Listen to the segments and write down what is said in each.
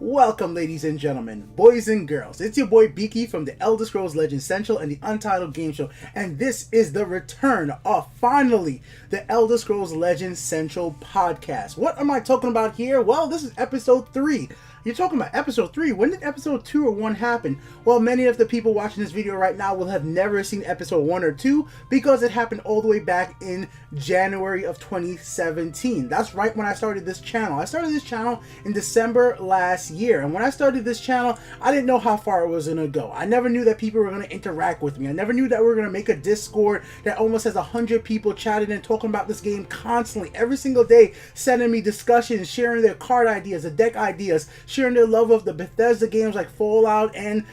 Welcome, ladies and gentlemen, boys and girls. It's your boy Beaky from the Elder Scrolls Legends Central and the Untitled Game Show, and this is the return of, finally, the Elder Scrolls Legends Central podcast. What am I talking about here? Well, this is episode 3. You're talking about episode 3. When did episode 2 or 1 happen? Well, many of the people watching this video right now will have never seen episode 1 or 2 because it happened all the way back in January of 2017. That's right when I started this channel. I started this channel in December last year, and when I started this channel, I didn't know how far it was going to go. I never knew that people were going to interact with me. I never knew that we were going to make a Discord that almost has 100 people chatting and talking about this game constantly, every single day, sending me discussions, sharing their card ideas, the deck ideas, sharing their love of the Bethesda games like Fallout and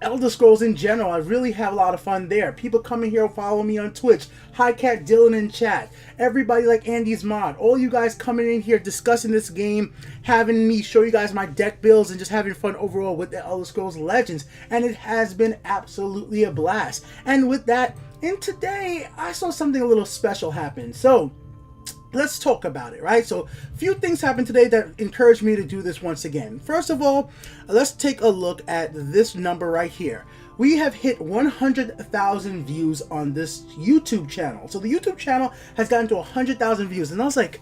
Elder Scrolls in general. I really have a lot of fun there. People coming here, follow me on Twitch. Hi Cat Dylan in chat. Everybody like Andy's Mod. All you guys coming in here discussing this game, having me show you guys my deck builds, and just having fun overall with the Elder Scrolls Legends. And it has been absolutely a blast. And with that, and today I saw something a little special happen. So let's talk about it, right? So a few things happened today that encouraged me to do this once again. First of all, let's take a look at this number right here. We have hit 100,000 views on this YouTube channel. So the YouTube channel has gotten to 100,000 views, and I was like,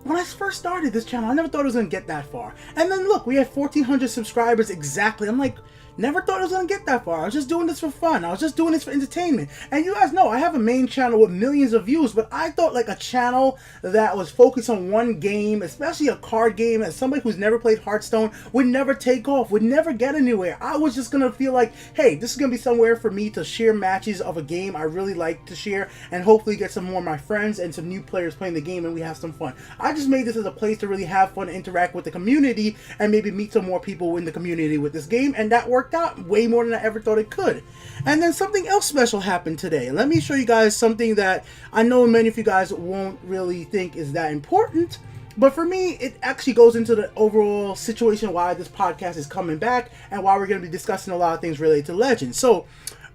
when I first started this channel, I never thought it was going to get that far. And then look, we had 1,400 subscribers exactly. I'm like, never thought it was going to get that far. I was just doing this for fun. I was just doing this for entertainment. And you guys know I have a main channel with millions of views, but I thought like a channel that was focused on one game, especially a card game, as somebody who's never played Hearthstone, would never take off, would never get anywhere. I was just going to feel like, hey, this is going to be somewhere for me to share matches of a game I really like to share, and hopefully get some more of my friends and some new players playing the game, and we have some fun. I just made this as a place to really have fun, interact with the community, and maybe meet some more people in the community with this game, and that worked out way more than I ever thought it could. And then something else special happened today. Let me show you guys something that I know many of you guys won't really think is that important, but for me, it actually goes into the overall situation why this podcast is coming back and why we're going to be discussing a lot of things related to Legends. So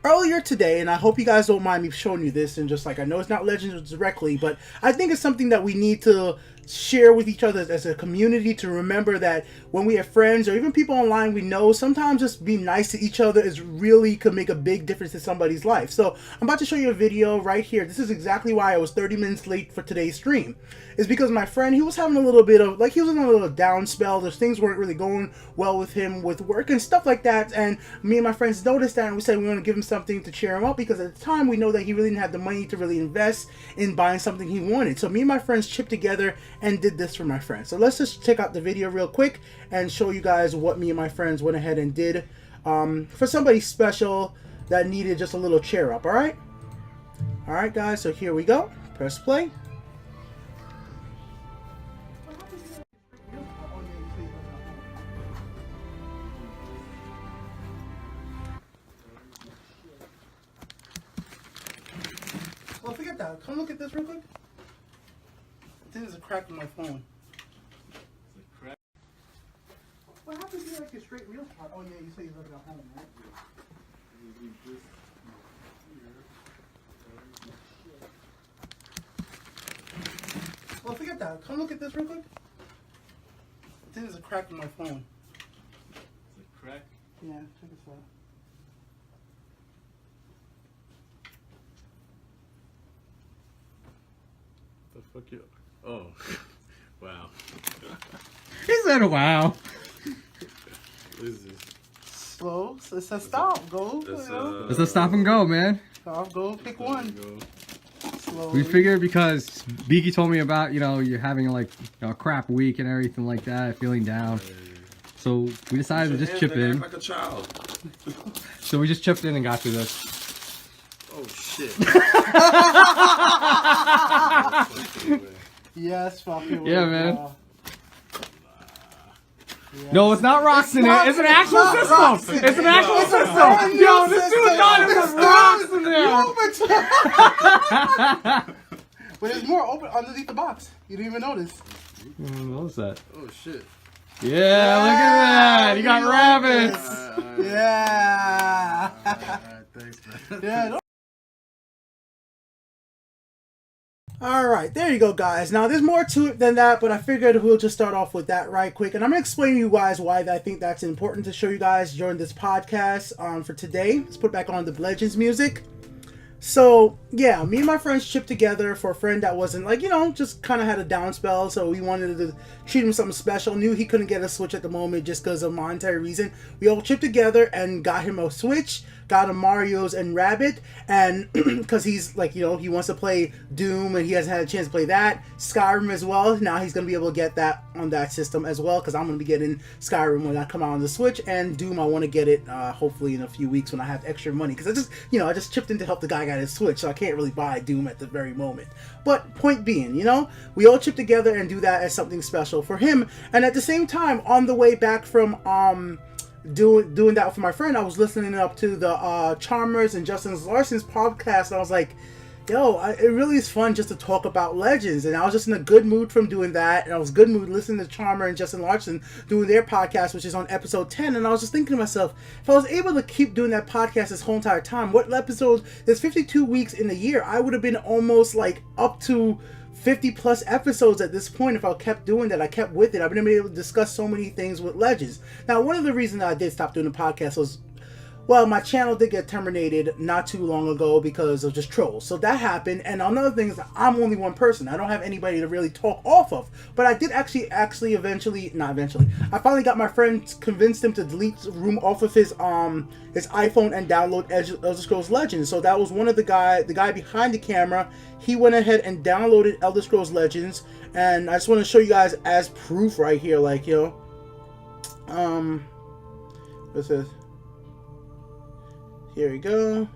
earlier today, and I hope you guys don't mind me showing you this, and just like, I know it's not Legends directly, but I think it's something that we need to share with each other as a community, to remember that when we have friends or even people online we know, sometimes just being nice to each other is really could make a big difference in somebody's life. So I'm about to show you a video right here. This is exactly why I was 30 minutes late for today's stream. It's because my friend, he was having a little bit of, like, he was in a little down spell. There's things weren't really going well with him with work and stuff like that, and me and my friends noticed that, and we said we want to give him something to cheer him up, because at the time we know that he really didn't have the money to really invest in buying something he wanted. So me and my friends chipped together and did this for my friend. So let's just check out the video real quick and show you guys what me and my friends went ahead and did for somebody special that needed just a little cheer up. All right guys, so here we go. Press play. Well, forget that. Come look at this real quick. I think there's a crack in my phone. It's a crack? What happens to you, like your straight real part? Oh yeah, you say you left it at home, right? Well, forget that. Come look at this real quick. I think there's a crack in my phone. It's a crack? Yeah, check this out. The fuck you? Oh. Wow. He said, wow. What is this? Slow. So it says stop. Go. It's a stop and go, man. Stop. Go. Pick one. Go. Slowly. We figured because Beaky told me about, you're having like a crap week and everything like that, feeling down. So we decided to just chip in. Like a child. So we just chipped in and got through this. Oh shit. Yes, fucking. Yeah, man. No, it's not rocks in it. It's an actual system. It's an actual system. Yo, this dude thought it was rocks in there. But there's more open underneath the box. You didn't even notice. What was that? Oh shit. Yeah, look at that. You got rabbits. Yeah. Alright, thanks, man. Yeah. Alright, there you go, guys. Now, there's more to it than that, but I figured we'll just start off with that right quick. And I'm going to explain to you guys why I think that's important to show you guys during this podcast for today. Let's put back on the Legends music. So, yeah, me and my friends chipped together for a friend that wasn't, like, you know, just kind of had a down spell, so we wanted to treat him something special. Knew he couldn't get a Switch at the moment just because of monetary reason. We all chipped together and got him a Switch, got him Mario's and Rabbit, and because he's, like, you know, he wants to play Doom, and he hasn't had a chance to play that. Skyrim as well. Now he's going to be able to get that on that system as well, because I'm going to be getting Skyrim when I come out on the Switch, and Doom, I want to get it hopefully in a few weeks when I have extra money, because I just chipped in to help the guy get his Switch, so I can't really buy Doom at the very moment. But point being, you know, we all chip together and do that as something special for him. And at the same time, on the way back from doing that for my friend, I was listening up to the Charmers and Justin Larson's podcast, and I was like, yo, it really is fun just to talk about Legends. And I was just in a good mood from doing that, and I was in a good mood listening to Charmer and Justin Larson doing their podcast, which is on episode 10. And I was just thinking to myself, if I was able to keep doing that podcast this whole entire time, what episodes, there's 52 weeks in a year, I would have been almost like up to 50 plus episodes at this point if I kept doing that. I kept with it. I've been able to discuss so many things with Legends. Now, one of the reasons that I did stop doing the podcast was, well, my channel did get terminated not too long ago because of just trolls. So that happened. And another thing is I'm only one person. I don't have anybody to really talk off of. But I did actually I finally got my friend, convinced him to delete the room off of his iPhone and download Elder Scrolls Legends. So that was one of the guy behind the camera. He went ahead and downloaded Elder Scrolls Legends. And I just want to show you guys as proof right here. Like, yo. This is... Here we go.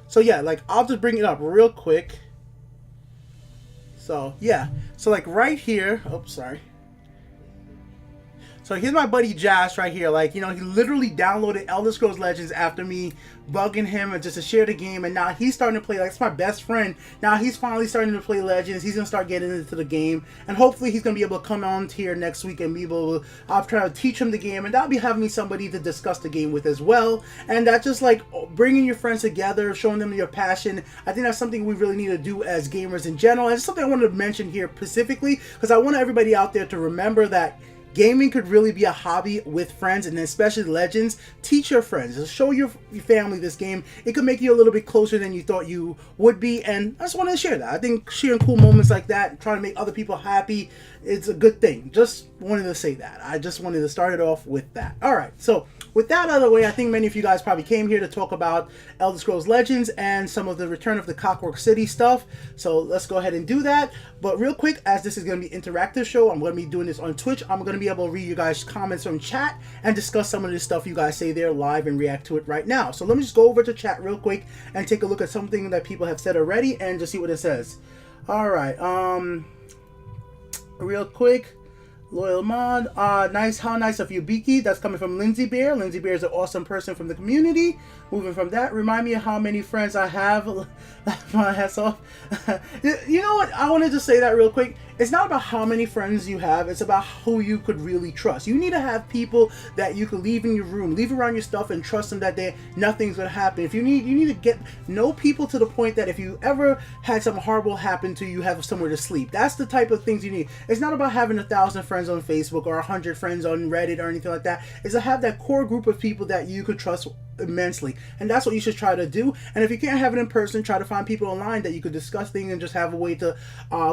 So yeah, like, I'll just bring it up real quick. So yeah, so like right here, oops, sorry. So here's my buddy Josh right here. Like, you know, he literally downloaded Elder Scrolls Legends after me bugging him and just to share the game, and now he's starting to play. Like, it's my best friend. Now he's finally starting to play Legends. He's gonna start getting into the game, and hopefully he's gonna be able to come on here next week and be able to, I'll try to teach him the game, and that'll be having me somebody to discuss the game with as well. And that's just like bringing your friends together, showing them your passion. I think that's something we really need to do as gamers in general, and it's something I wanted to mention here specifically because I want everybody out there to remember that gaming could really be a hobby with friends, and especially Legends. Teach your friends. Just show your family this game. It could make you a little bit closer than you thought you would be, and I just wanted to share that. I think sharing cool moments like that, trying to make other people happy, it's a good thing. Just wanted to say that. I just wanted to start it off with that. Alright, so with that out of the way, I think many of you guys probably came here to talk about Elder Scrolls Legends and some of the Return of the Clockwork City stuff. So let's go ahead and do that. But real quick, as this is going to be an interactive show, I'm going to be doing this on Twitch. I'm going to be able to read you guys' comments from chat and discuss some of the stuff you guys say there live and react to it right now. So let me just go over to chat real quick and take a look at something that people have said already and just see what it says. Alright, real quick. Loyal mod, nice, how nice of you, Beaky. That's coming from Lindsay Bear. Lindsay Bear is an awesome person from the community. Moving from that, remind me of how many friends I have. Laugh my ass off. You know what? I wanted to say that real quick. It's not about how many friends you have. It's about who you could really trust. You need to have people that you could leave in your room, leave around your stuff, and trust them that nothing's gonna happen. If you need to know people to the point that if you ever had something horrible happen to you, you have somewhere to sleep. That's the type of things you need. It's not about having 1,000 friends on Facebook or 100 friends on Reddit or anything like that. It's to have that core group of people that you could trust immensely, and that's what you should try to do. And if you can't have it in person, try to find people online that you could discuss things and just have a way to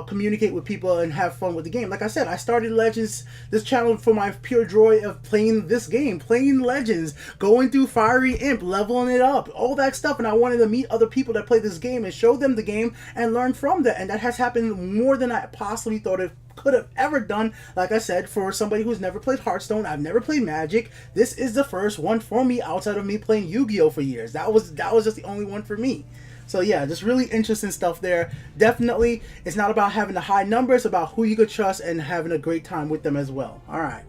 communicate with people and have fun with the game. Like I said, I started Legends, this channel, for my pure joy of playing this game, playing Legends, going through Fiery Imp, leveling it up, all that stuff, and I wanted to meet other people that play this game and show them the game and learn from that, and that has happened more than I possibly thought it could have ever done. Like I said, for somebody who's never played Hearthstone, I've never played Magic, this is the first one for me outside of me playing Yu-Gi-Oh for years. That was just the only one for me. So yeah, just really interesting stuff there. Definitely, it's not about having the high numbers, it's about who you could trust and having a great time with them as well. Alright.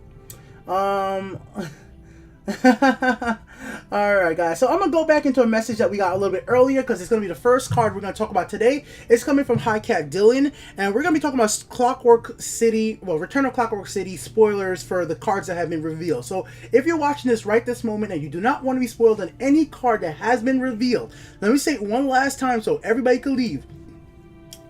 Alright guys, so I'm going to go back into a message that we got a little bit earlier because it's going to be the first card we're going to talk about today. It's coming from High Cat Dylan, and we're going to be talking about Clockwork City, well, Return of Clockwork City spoilers for the cards that have been revealed. So if you're watching this right this moment and you do not want to be spoiled on any card that has been revealed, let me say it one last time so everybody can leave.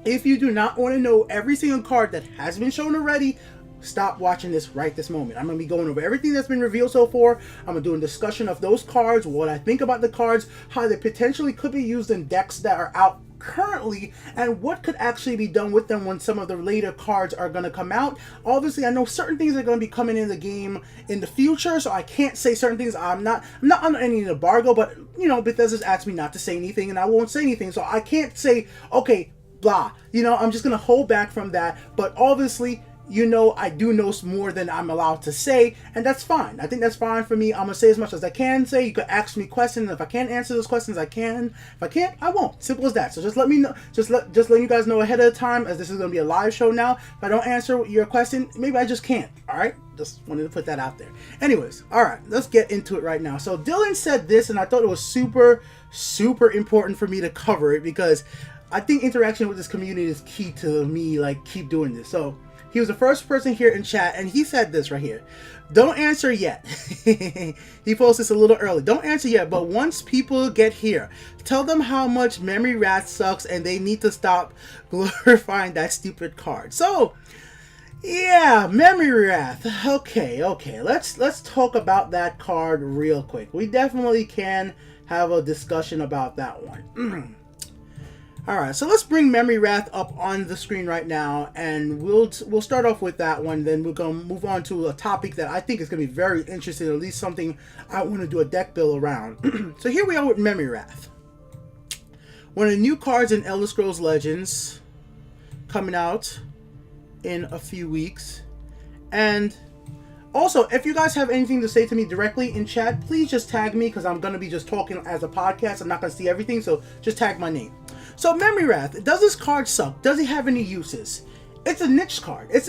If you do not want to know every single card that has been shown already, stop watching this right this moment. I'm going to be going over everything that's been revealed so far. I'm going to do a discussion of those cards, what I think about the cards, how they potentially could be used in decks that are out currently, and what could actually be done with them when some of the later cards are going to come out. Obviously, I know certain things are going to be coming in the game in the future, so I can't say certain things. I'm not under any embargo, but you know, Bethesda's asked me not to say anything, and I won't say anything, so I can't say, okay, blah. You know, I'm just going to hold back from that, but obviously, you know, I do know more than I'm allowed to say, and that's fine. I think that's fine for me. I'm gonna say as much as I can say. You could ask me questions. If I can't answer those questions, I can. If I can't, I won't. Simple as that. So just let me know. Just letting you guys know ahead of time, as this is gonna be a live show now. If I don't answer your question, maybe I just can't. All right. Just wanted to put that out there. Anyways, all right. Let's get into it right now. So Dylan said this, and I thought it was super important for me to cover it because I think interaction with this community is key to me. Like, keep doing this. So. He was the first person here in chat, and he said this right here. Don't answer yet. He posted this a little early. Don't answer yet, but once people get here, tell them how much Memory Wrath sucks, and they need to stop glorifying that stupid card. So, yeah, Memory Wrath. Okay. Let's talk about that card real quick. We definitely can have a discussion about that one. Alright, so let's bring Memory Wrath up on the screen right now, and we'll start off with that one, then we're going to move on to a topic that I think is going to be very interesting, at least something I want to do a deck build around. So here we are with Memory Wrath. One of the new cards in Elder Scrolls Legends, coming out in a few weeks. And also, if you guys have anything to say to me directly in chat, please just tag me, because I'm going to be just talking as a podcast. I'm not going to see everything, so just tag my name. So Memory Wrath, does this card suck? Does it have any uses? It's a niche card. It's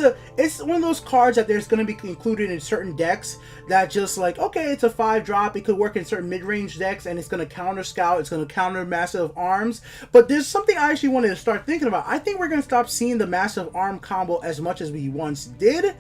one of those cards that there's going to be included in certain decks that just like, okay, it's a 5-drop. It could work in certain mid-range decks, and it's going to counter Scout. It's going to counter Massive Arms. But there's something I actually wanted to start thinking about. I think we're going to stop seeing the Massive Arm combo as much as we once did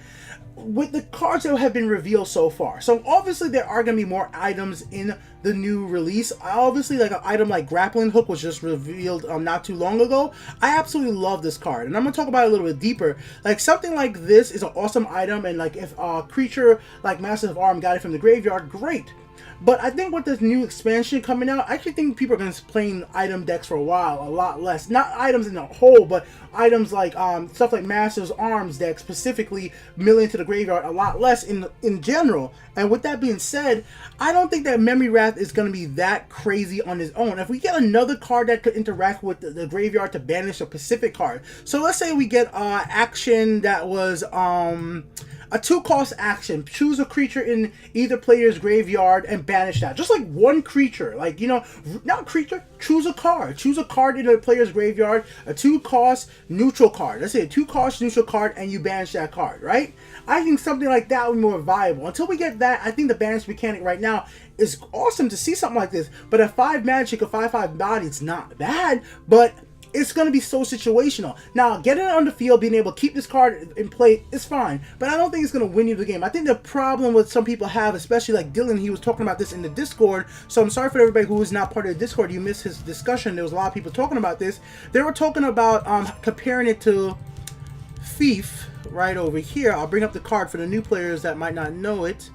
with the cards that have been revealed so far. So obviously there are going to be more items in the new release. Obviously, like an item like Grappling Hook was just revealed not too long ago. I absolutely love this card, and I'm going to talk about it a little bit deeper. Like, something like this is an awesome item, and like if a creature like Massive Arm got it from the graveyard, great. But I think with this new expansion coming out, I actually think people are going to be playing item decks for a while, a lot less. Not items in the whole, but items like stuff like Massive Arms decks, specifically milling to the graveyard, a lot less in general. And with that being said, I don't think that Memory Wrath is going to be that crazy on its own. If we get another card that could interact with the graveyard to banish a specific card. So let's say we get action that was a 2-cost action. Choose a creature in either player's graveyard and banish that. Just like one creature. Like, you know, not creature, choose a card. Choose a card in a player's graveyard, a 2-cost neutral card. Let's say a 2-cost neutral card, and you banish that card, right? I think something like that would be more viable. Until we get that, I think the banish mechanic right now is awesome to see something like this. But at 5 magic, a 5/5 body, it's not bad, but it's going to be so situational. Now, getting it on the field, being able to keep this card in play is fine, but I don't think it's going to win you the game. I think the problem with some people have, especially like Dylan, he was talking about this in the Discord, so I'm sorry for everybody who is not part of the Discord. You missed his discussion. There was a lot of people talking about this. They were talking about comparing it to Thief right over here. I'll bring up the card for the new players that might not know it.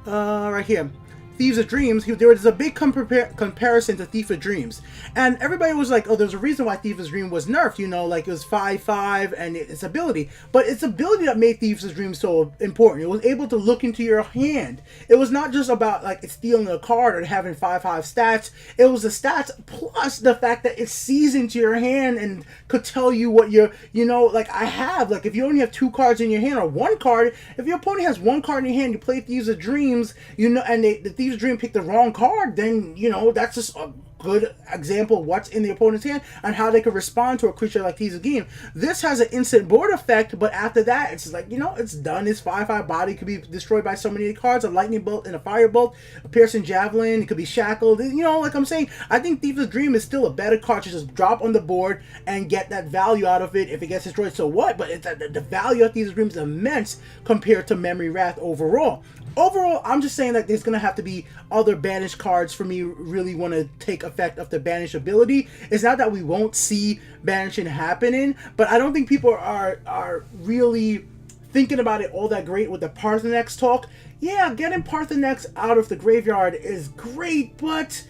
Right here. Thieves of Dreams, there was a big comparison to Thief of Dreams. And everybody was like, oh, there's a reason why Thief of Dreams was nerfed, you know, like it was 5/5 and its ability. But its ability that made Thieves of Dreams so important. It was able to look into your hand. It was not just about like it's stealing a card or having 5/5 stats. It was the stats plus the fact that it sees into your hand and could tell you what you're, you know, like I have, like if you only have 2 cards in your hand or 1 card, if your opponent has 1 card in your hand, you play Thieves of Dreams, you know, and the Thieves of Dream picked the wrong card, then, you know, that's just a good example of what's in the opponent's hand and how they could respond to a creature like Thieves of Dream. This has an instant board effect, but after that, it's like, you know, it's done. His 5/5 body could be destroyed by so many cards, a lightning bolt and a fire bolt, a piercing javelin, it could be shackled. You know, like I'm saying, I think Thieves of Dream is still a better card to just drop on the board and get that value out of it. If it gets destroyed, so what? But it's, the value of Thieves of Dream is immense compared to Memory Wrath overall. Overall, I'm just saying that there's going to have to be other banished cards for me really want to take a effect of the banish ability. It's not that we won't see banishing happening, but I don't think people are really thinking about it all that great with the Paarthurnax talk. Yeah, getting Paarthurnax out of the graveyard is great, but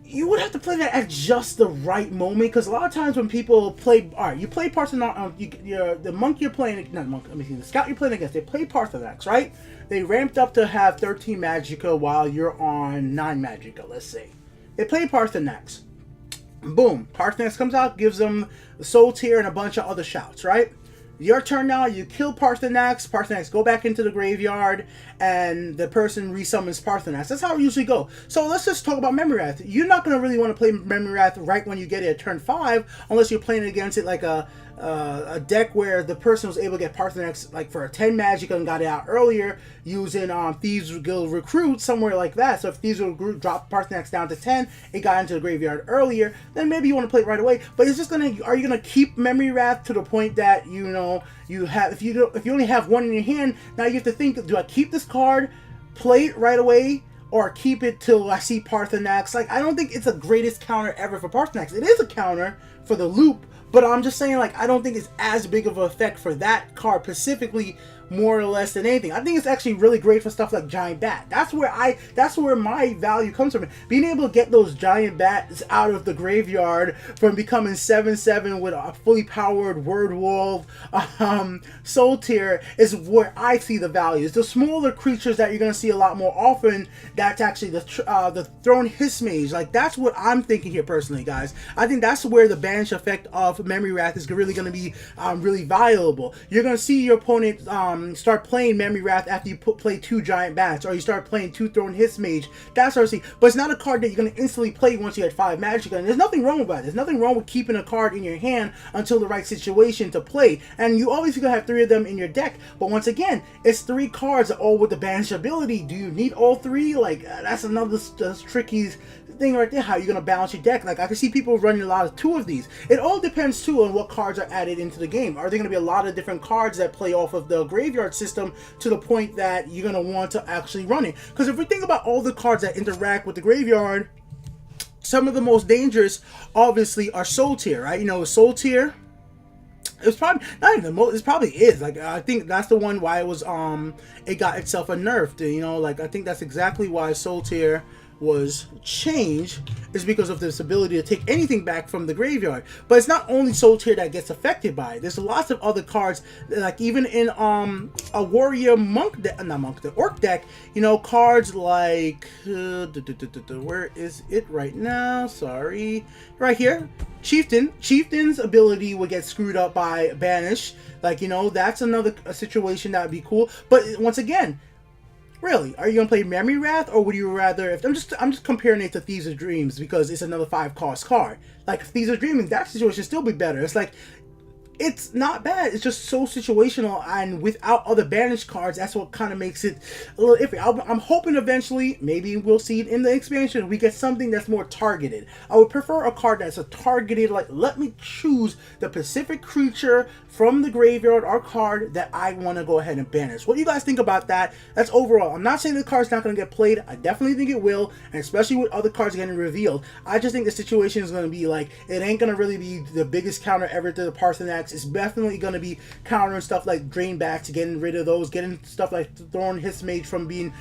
you would have to play that at just the right moment, because a lot of times when people play, all right, you play Paarthurnax, the monk you're playing, not monk, let me see, the scout you're playing against, they play Paarthurnax, right? They ramped up to have 13 Magicka while you're on 9 Magicka, let's say. They play Paarthurnax. Boom, Paarthurnax comes out, gives them the Soul Tear and a bunch of other shouts, right? Your turn now, you kill Paarthurnax, Paarthurnax go back into the graveyard, and the person resummons Paarthurnax. That's how it usually goes. So let's just talk about Memory Wrath. You're not going to really want to play Memory Wrath right when you get it at turn 5, unless you're playing against it like a deck where the person was able to get Paarthurnax like for a 10 Magic and got it out earlier using Thieves Guild Recruit, somewhere like that. So if Thieves Guild Recruit dropped Paarthurnax down to 10, it got into the graveyard earlier, then maybe you want to play it right away. But it's just are you gonna keep Memory Wrath to the point that you have, if you only have one in your hand, now you have to think, do I keep this card, play it right away, or keep it till I see Paarthurnax? Like, I don't think it's the greatest counter ever for Paarthurnax. It is a counter for the loop, but I'm just saying, like, I don't think it's as big of an effect for that card specifically, more or less than anything. I think it's actually really great for stuff like Giant Bat. That's where my value comes from. Being able to get those Giant Bats out of the graveyard from becoming 7/7 with a fully powered Word Wolf, Soul Tear is where I see the value. It's the smaller creatures that you're going to see a lot more often. That's actually the Thrown Hiss Mage. Like, that's what I'm thinking here personally, guys. I think that's where the banish effect of Memory Wrath is really going to be really valuable. You're going to see your opponent start playing Memory Wrath after you play 2 Giant Bats, or you start playing 2 Thrown Hiss Mage. That's what I see. But it's not a card that you're going to instantly play once you had 5 Magic. And there's nothing wrong with that. There's nothing wrong with keeping a card in your hand until the right situation to play. And you obviously going to have 3 of them in your deck. But once again, it's 3 cards all with the banish ability. Do you need all 3? Like, that's another tricky thing right there. How you're going to balance your deck. Like, I can see people running a lot of 2 of these. It all depends too on what cards are added into the game. Are there going to be a lot of different cards that play off of the graveyard system to the point that you're going to want to actually run it? Because if we think about all the cards that interact with the graveyard, some of the most dangerous obviously are Soul Tear, right? Soul Tear, it's probably not even the most, it probably is, like, I think that's the one why it was it got itself nerfed. Like, I think that's exactly why Soul Tear was changed, is because of this ability to take anything back from the graveyard. But it's not only Soul Tear that gets affected by it. There's lots of other cards, like even in a warrior monk deck, not monk, the orc deck, cards like where is it right now? Sorry, right here. Chieftain's ability would get screwed up by banish. Like, that's another situation that would be cool. But once again, really, are you gonna play Memory Wrath, or would you rather? I'm just comparing it to Thieves of Dreams because it's another 5-cost card. Like, Thieves of Dreams in that situation still be better. It's like, it's not bad. It's just so situational, and without other banished cards, that's what kind of makes it a little iffy. I'm hoping eventually, maybe we'll see it in the expansion, we get something that's more targeted. I would prefer a card that's a targeted, like, let me choose the specific creature from the graveyard or card that I want to go ahead and banish. What do you guys think about that? That's overall. I'm not saying the card's not going to get played. I definitely think it will, and especially with other cards getting revealed. I just think the situation is going to be like, it ain't going to really be the biggest counter ever to the Paarthurnax. It's definitely going to be countering stuff like Drain Backs, getting rid of those, getting stuff like Thorn Hiss Mage from being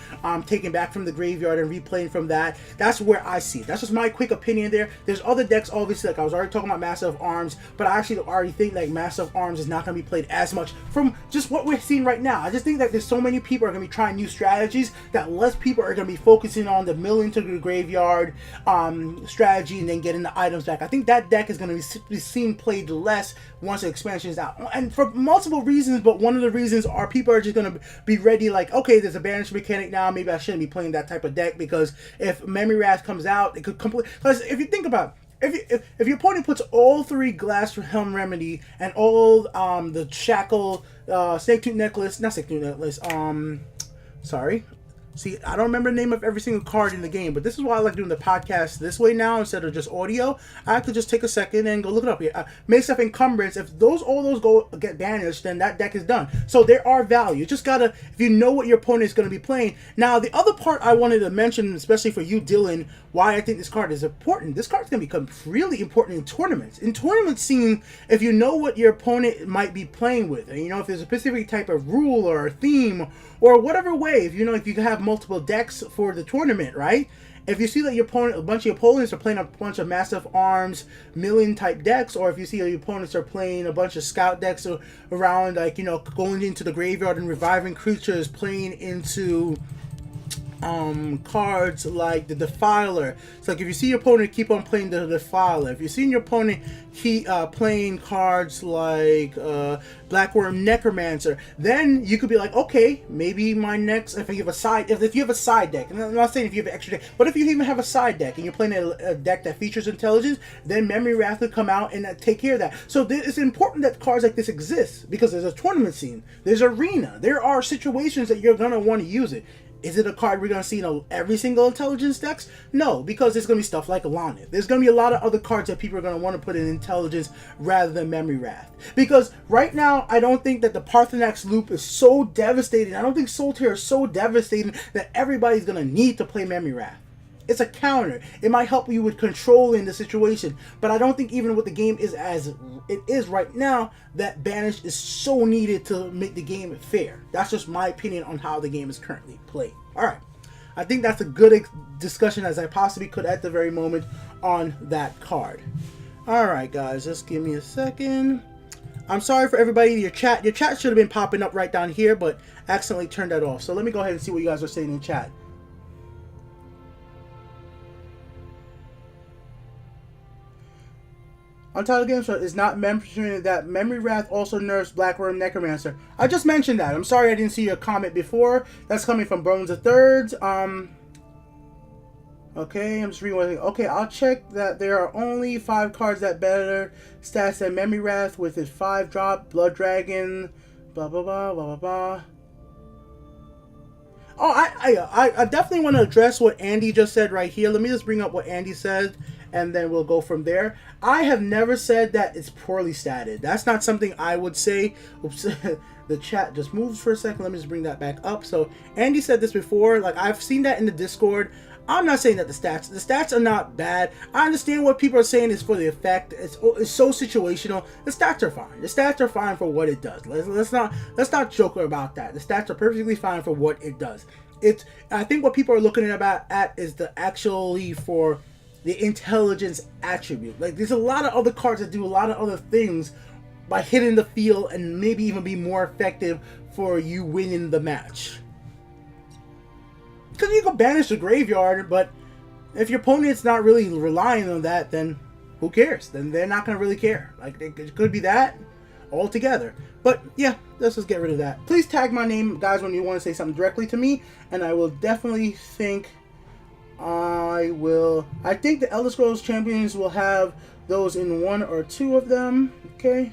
taken back from the graveyard and replaying from that. That's where I see it. That's just my quick opinion there. There's other decks, obviously, like I was already talking about Master of Arms, but I actually already think like Master of Arms is not going to be played as much from just what we're seeing right now. I just think that there's so many people are going to be trying new strategies that less people are going to be focusing on the mill into the graveyard strategy and then getting the items back. I think that deck is going to be seen played less once the expansion is out, and for multiple reasons. But one of the reasons are people are just going to be ready, like, okay, there's a banish mechanic now, maybe I shouldn't be playing that type of deck, because if Memory Wrath comes out, it could complete. Because if you think about it, if your opponent puts all 3 Glass Helm Remedy and all the Shackle, Snake Tooth Necklace, not Snake Tooth Necklace, sorry, See, I don't remember the name of every single card in the game, but this is why I like doing the podcast this way now instead of just audio. I have to just take a second and go look it up here. Makes up encumbrance. If all those get banished, then that deck is done. So there are value. You just gotta, if you know what your opponent is going to be playing. Now, the other part I wanted to mention, especially for you, Dylan, why I think this card is important. This card is going to become really important in tournaments. In tournament scene, if you know what your opponent might be playing with, and you know if there's a specific type of rule or a theme or whatever way, if you know if you have multiple decks for the tournament, right? If you see that your opponent, a bunch of your opponents are playing a bunch of massive arms, million type decks, or if you see that your opponents are playing a bunch of scout decks around, like, you know, going into the graveyard and reviving creatures, playing into cards like the Defiler. So like if you see your opponent keep on playing the Defiler, if you see your opponent keep playing cards like Blackworm Necromancer, then you could be like, okay, maybe my next, if you have a side, if you have a side deck, and I'm not saying if you have an extra deck, but if you even have a side deck and you're playing a deck that features intelligence, then Memory Wrath could come out and take care of that. So it's important that cards like this exist because there's a tournament scene, there's arena, there are situations that you're gonna want to use it. Is it a card we're going to see in every single intelligence decks? No, because there's going to be stuff like Laaneth. There's going to be a lot of other cards that people are going to want to put in intelligence rather than Memory Wrath. Because right now, I don't think that the Paarthurnax loop is so devastating. I don't think Solitaire is so devastating that everybody's going to need to play Memory Wrath. It's a counter. It might help you with controlling the situation, but I don't think even what the game is as it is right now, that banish is so needed to make the game fair. That's just my opinion on how the game is currently played. Alright, I think that's a good discussion as I possibly could at the very moment on that card. Alright guys, just give me a second. I'm sorry for everybody, your chat should have been popping up right down here, but accidentally turned that off. So let me go ahead and see what you guys are saying in chat. Untitled Game Show is not mentioning that Memory Wrath also nerfs Blackworm Necromancer. I just mentioned that. I'm sorry I didn't see your comment before. That's coming from Bones of Thirds. Okay, I'm just reading what. Okay, I'll check that there are only 5 cards that better stats than Memory Wrath with its 5-drop Blood Dragon. Blah blah blah blah blah blah. Oh, I definitely want to address what Andy just said right here. Let me just bring up what Andy said, and then we'll go from there. I have never said that it's poorly statted. That's not something I would say. Oops, the chat just moved for a second. Let me just bring that back up. So Andy said this before. Like, I've seen that in the Discord. I'm not saying that the stats are not bad. I understand what people are saying is for the effect. It's so situational. The stats are fine. The stats are fine for what it does. Let's not joke about that. The stats are perfectly fine for what it does. I think what people are looking at is the actually for the intelligence attribute. Like, there's a lot of other cards that do a lot of other things by hitting the field and maybe even be more effective for you winning the match. Because you can banish the graveyard, but if your opponent's not really relying on that, then who cares? Then they're not going to really care. Like, it could be that altogether. But yeah, let's just get rid of that. Please tag my name, guys, when you want to say something directly to me, and I will definitely think I think the Elder Scrolls Champions will have those in 1 or 2 of them. Okay.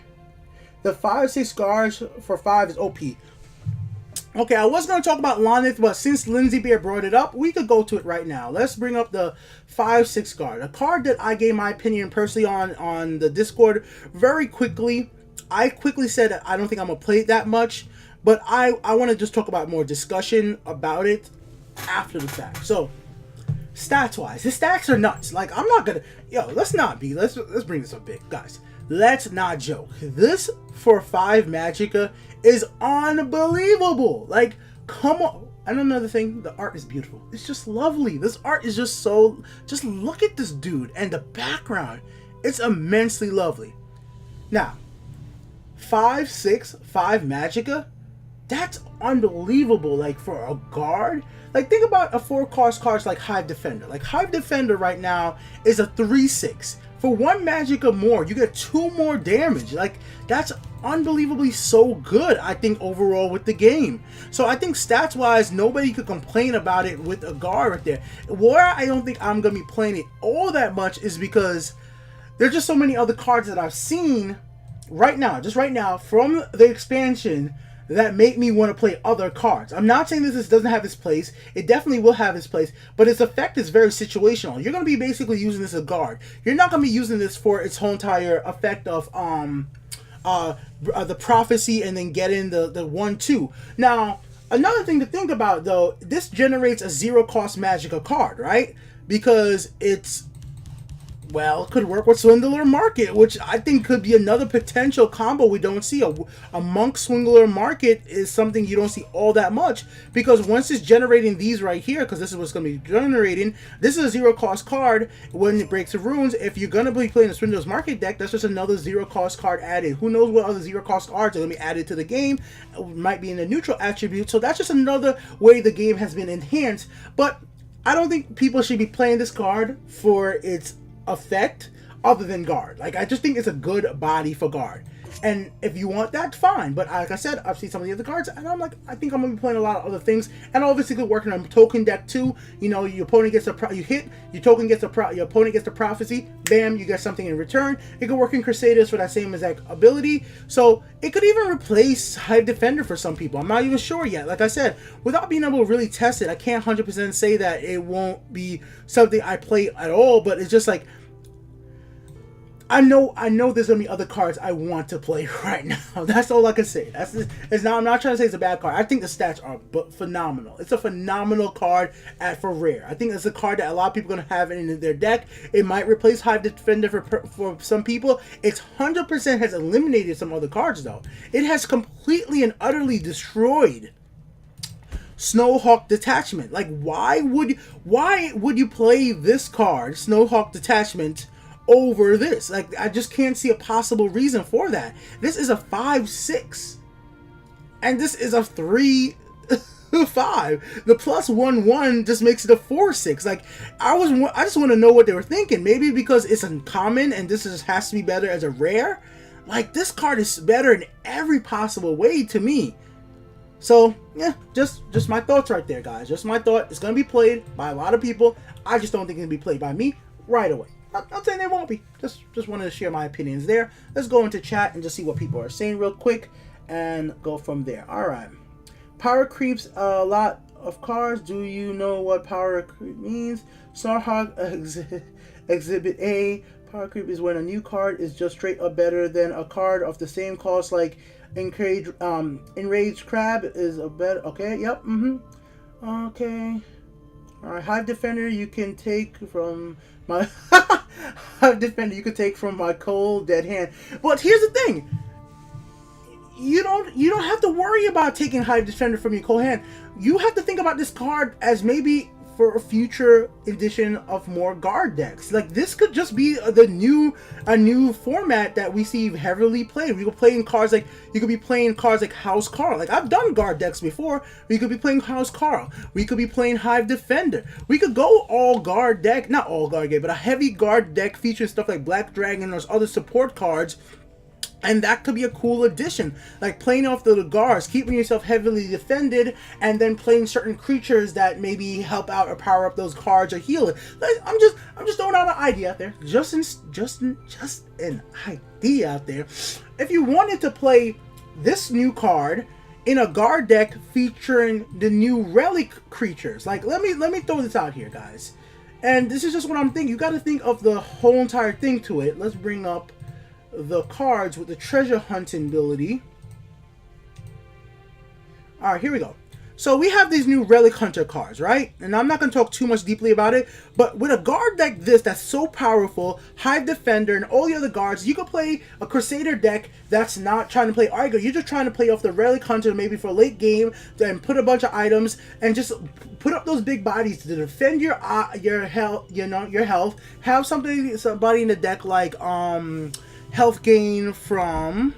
The 5/6 guards for 5 is OP. Okay, I was going to talk about Laaneth, but since Lindsay Bear brought it up, we could go to it right now. Let's bring up the 5/6 guard. A card that I gave my opinion personally on the Discord very quickly. I quickly said that I don't think I'm going to play it that much, but I want to just talk about more discussion about it after the fact. So, stats-wise, his stats are nuts. Like, I'm not going to... let's bring this up big, guys. Let's not joke. This for 5 Magicka is unbelievable. Like, come on. And another thing, the art is beautiful. It's just lovely. This art is just so... Just look at this dude and the background. It's immensely lovely. Now, 5/6, 5 Magicka, that's unbelievable. Like, for a guard... Like, think about a 4-cost cards like Hive Defender. Like, Hive Defender right now is a 3/6. For 1 Magicka more, you get 2 more damage. Like, that's unbelievably so good, I think, overall with the game. So I think stats-wise, nobody could complain about it with a guard right there. Where I don't think I'm going to be playing it all that much is because there's just so many other cards that I've seen right now, just right now, from the expansion that make me want to play other cards. I'm not saying this doesn't have its place. It definitely will have its place, but its effect is very situational. You're going to be basically using this as a guard. You're not going to be using this for its whole entire effect of the prophecy and then getting the 1/2. Now, another thing to think about though, this generates a 0-cost Magicka card, right? Because it's, well, it could work with Swindler Market, which I think could be another potential combo we don't see. A Monk Swindler Market is something you don't see all that much, because once it's generating these right here, because this is what's going to be generating, this is a 0-cost card when it breaks the runes. If you're going to be playing a Swindler's Market deck, that's just another 0-cost card added. Who knows what other 0-cost cards are going to be added to the game. It might be in the neutral attribute, so that's just another way the game has been enhanced. But I don't think people should be playing this card for its effect other than guard. Like, I just think it's a good body for guard, and if you want that, fine. But like I said, I've seen some of the other cards and I'm like, I think I'm gonna be playing a lot of other things, and obviously could work on a token deck too. You know, your opponent gets you hit, your token gets your opponent gets the prophecy, bam, you get something in return. It could work in Crusaders for that same exact ability, so it could even replace Hive Defender for some people. I'm not even sure yet. Like I said, without being able to really test it, I can't 100% say that it won't be something I play at all, but it's just like, I know there's gonna be other cards I want to play right now. That's all I can say. I'm not trying to say it's a bad card. I think the stats are phenomenal. It's a phenomenal card for rare. I think it's a card that a lot of people are gonna have in their deck. It might replace Hive Defender for some people. It's 100% has eliminated some other cards though. It has completely and utterly destroyed Snowhawk Detachment. Like, why would you play this card, Snowhawk Detachment, over this? Like, I just can't see a possible reason for that. This is a 5/6 and this is a 3/5. The +1/1 just makes it a 4/6. Like, I just want to know what they were thinking. Maybe because it's uncommon and this has to be better as a rare. Like, this card is better in every possible way to me. So yeah, just my thoughts right there, guys. Just my thought. It's gonna be played by a lot of people. I just don't think it's gonna be played by me right away. I'm saying they won't be. Just wanted to share my opinions there. Let's go into chat and just see what people are saying real quick and go from there. All right. Power creeps a lot of cards. Do you know what power creep means? Starhawk Exhibit A. Power creep is when a new card is just straight up better than a card of the same cost, like Enraged Crab is a better. Okay, yep. Okay. All right. Hive Defender you can take from my Hive Defender you can take from my cold dead hand. But here's the thing. You don't have to worry about taking Hive Defender from your cold hand. You have to think about this card as maybe for a future edition of more guard decks. Like, this could just be a new format that we see heavily played. We could play in cards like, you could be playing cards like House Carl. Like, I've done guard decks before. We could be playing House Carl. We could be playing Hive Defender. We could go all guard deck, not all guard deck, but a heavy guard deck featuring stuff like Black Dragon or other support cards. And that could be a cool addition, like playing off the guards, keeping yourself heavily defended, and then playing certain creatures that maybe help out or power up those cards or heal it. Like, I'm just throwing out an idea out there, just an idea out there. If you wanted to play this new card in a guard deck featuring the new relic creatures, like, let me throw this out here, guys. And this is just what I'm thinking. You got to think of the whole entire thing to it. Let's bring up the cards with the treasure hunting ability. Alright, here we go. So we have these new Relic Hunter cards, right? And I'm not going to talk too much deeply about it, but with a guard deck that's so powerful, Hive Defender and all the other guards, you could play a Crusader deck that's not trying to play Argo. You're just trying to play off the Relic Hunter maybe for late game, and put a bunch of items and just put up those big bodies to defend your health, your health. Have somebody in the deck like health gain from,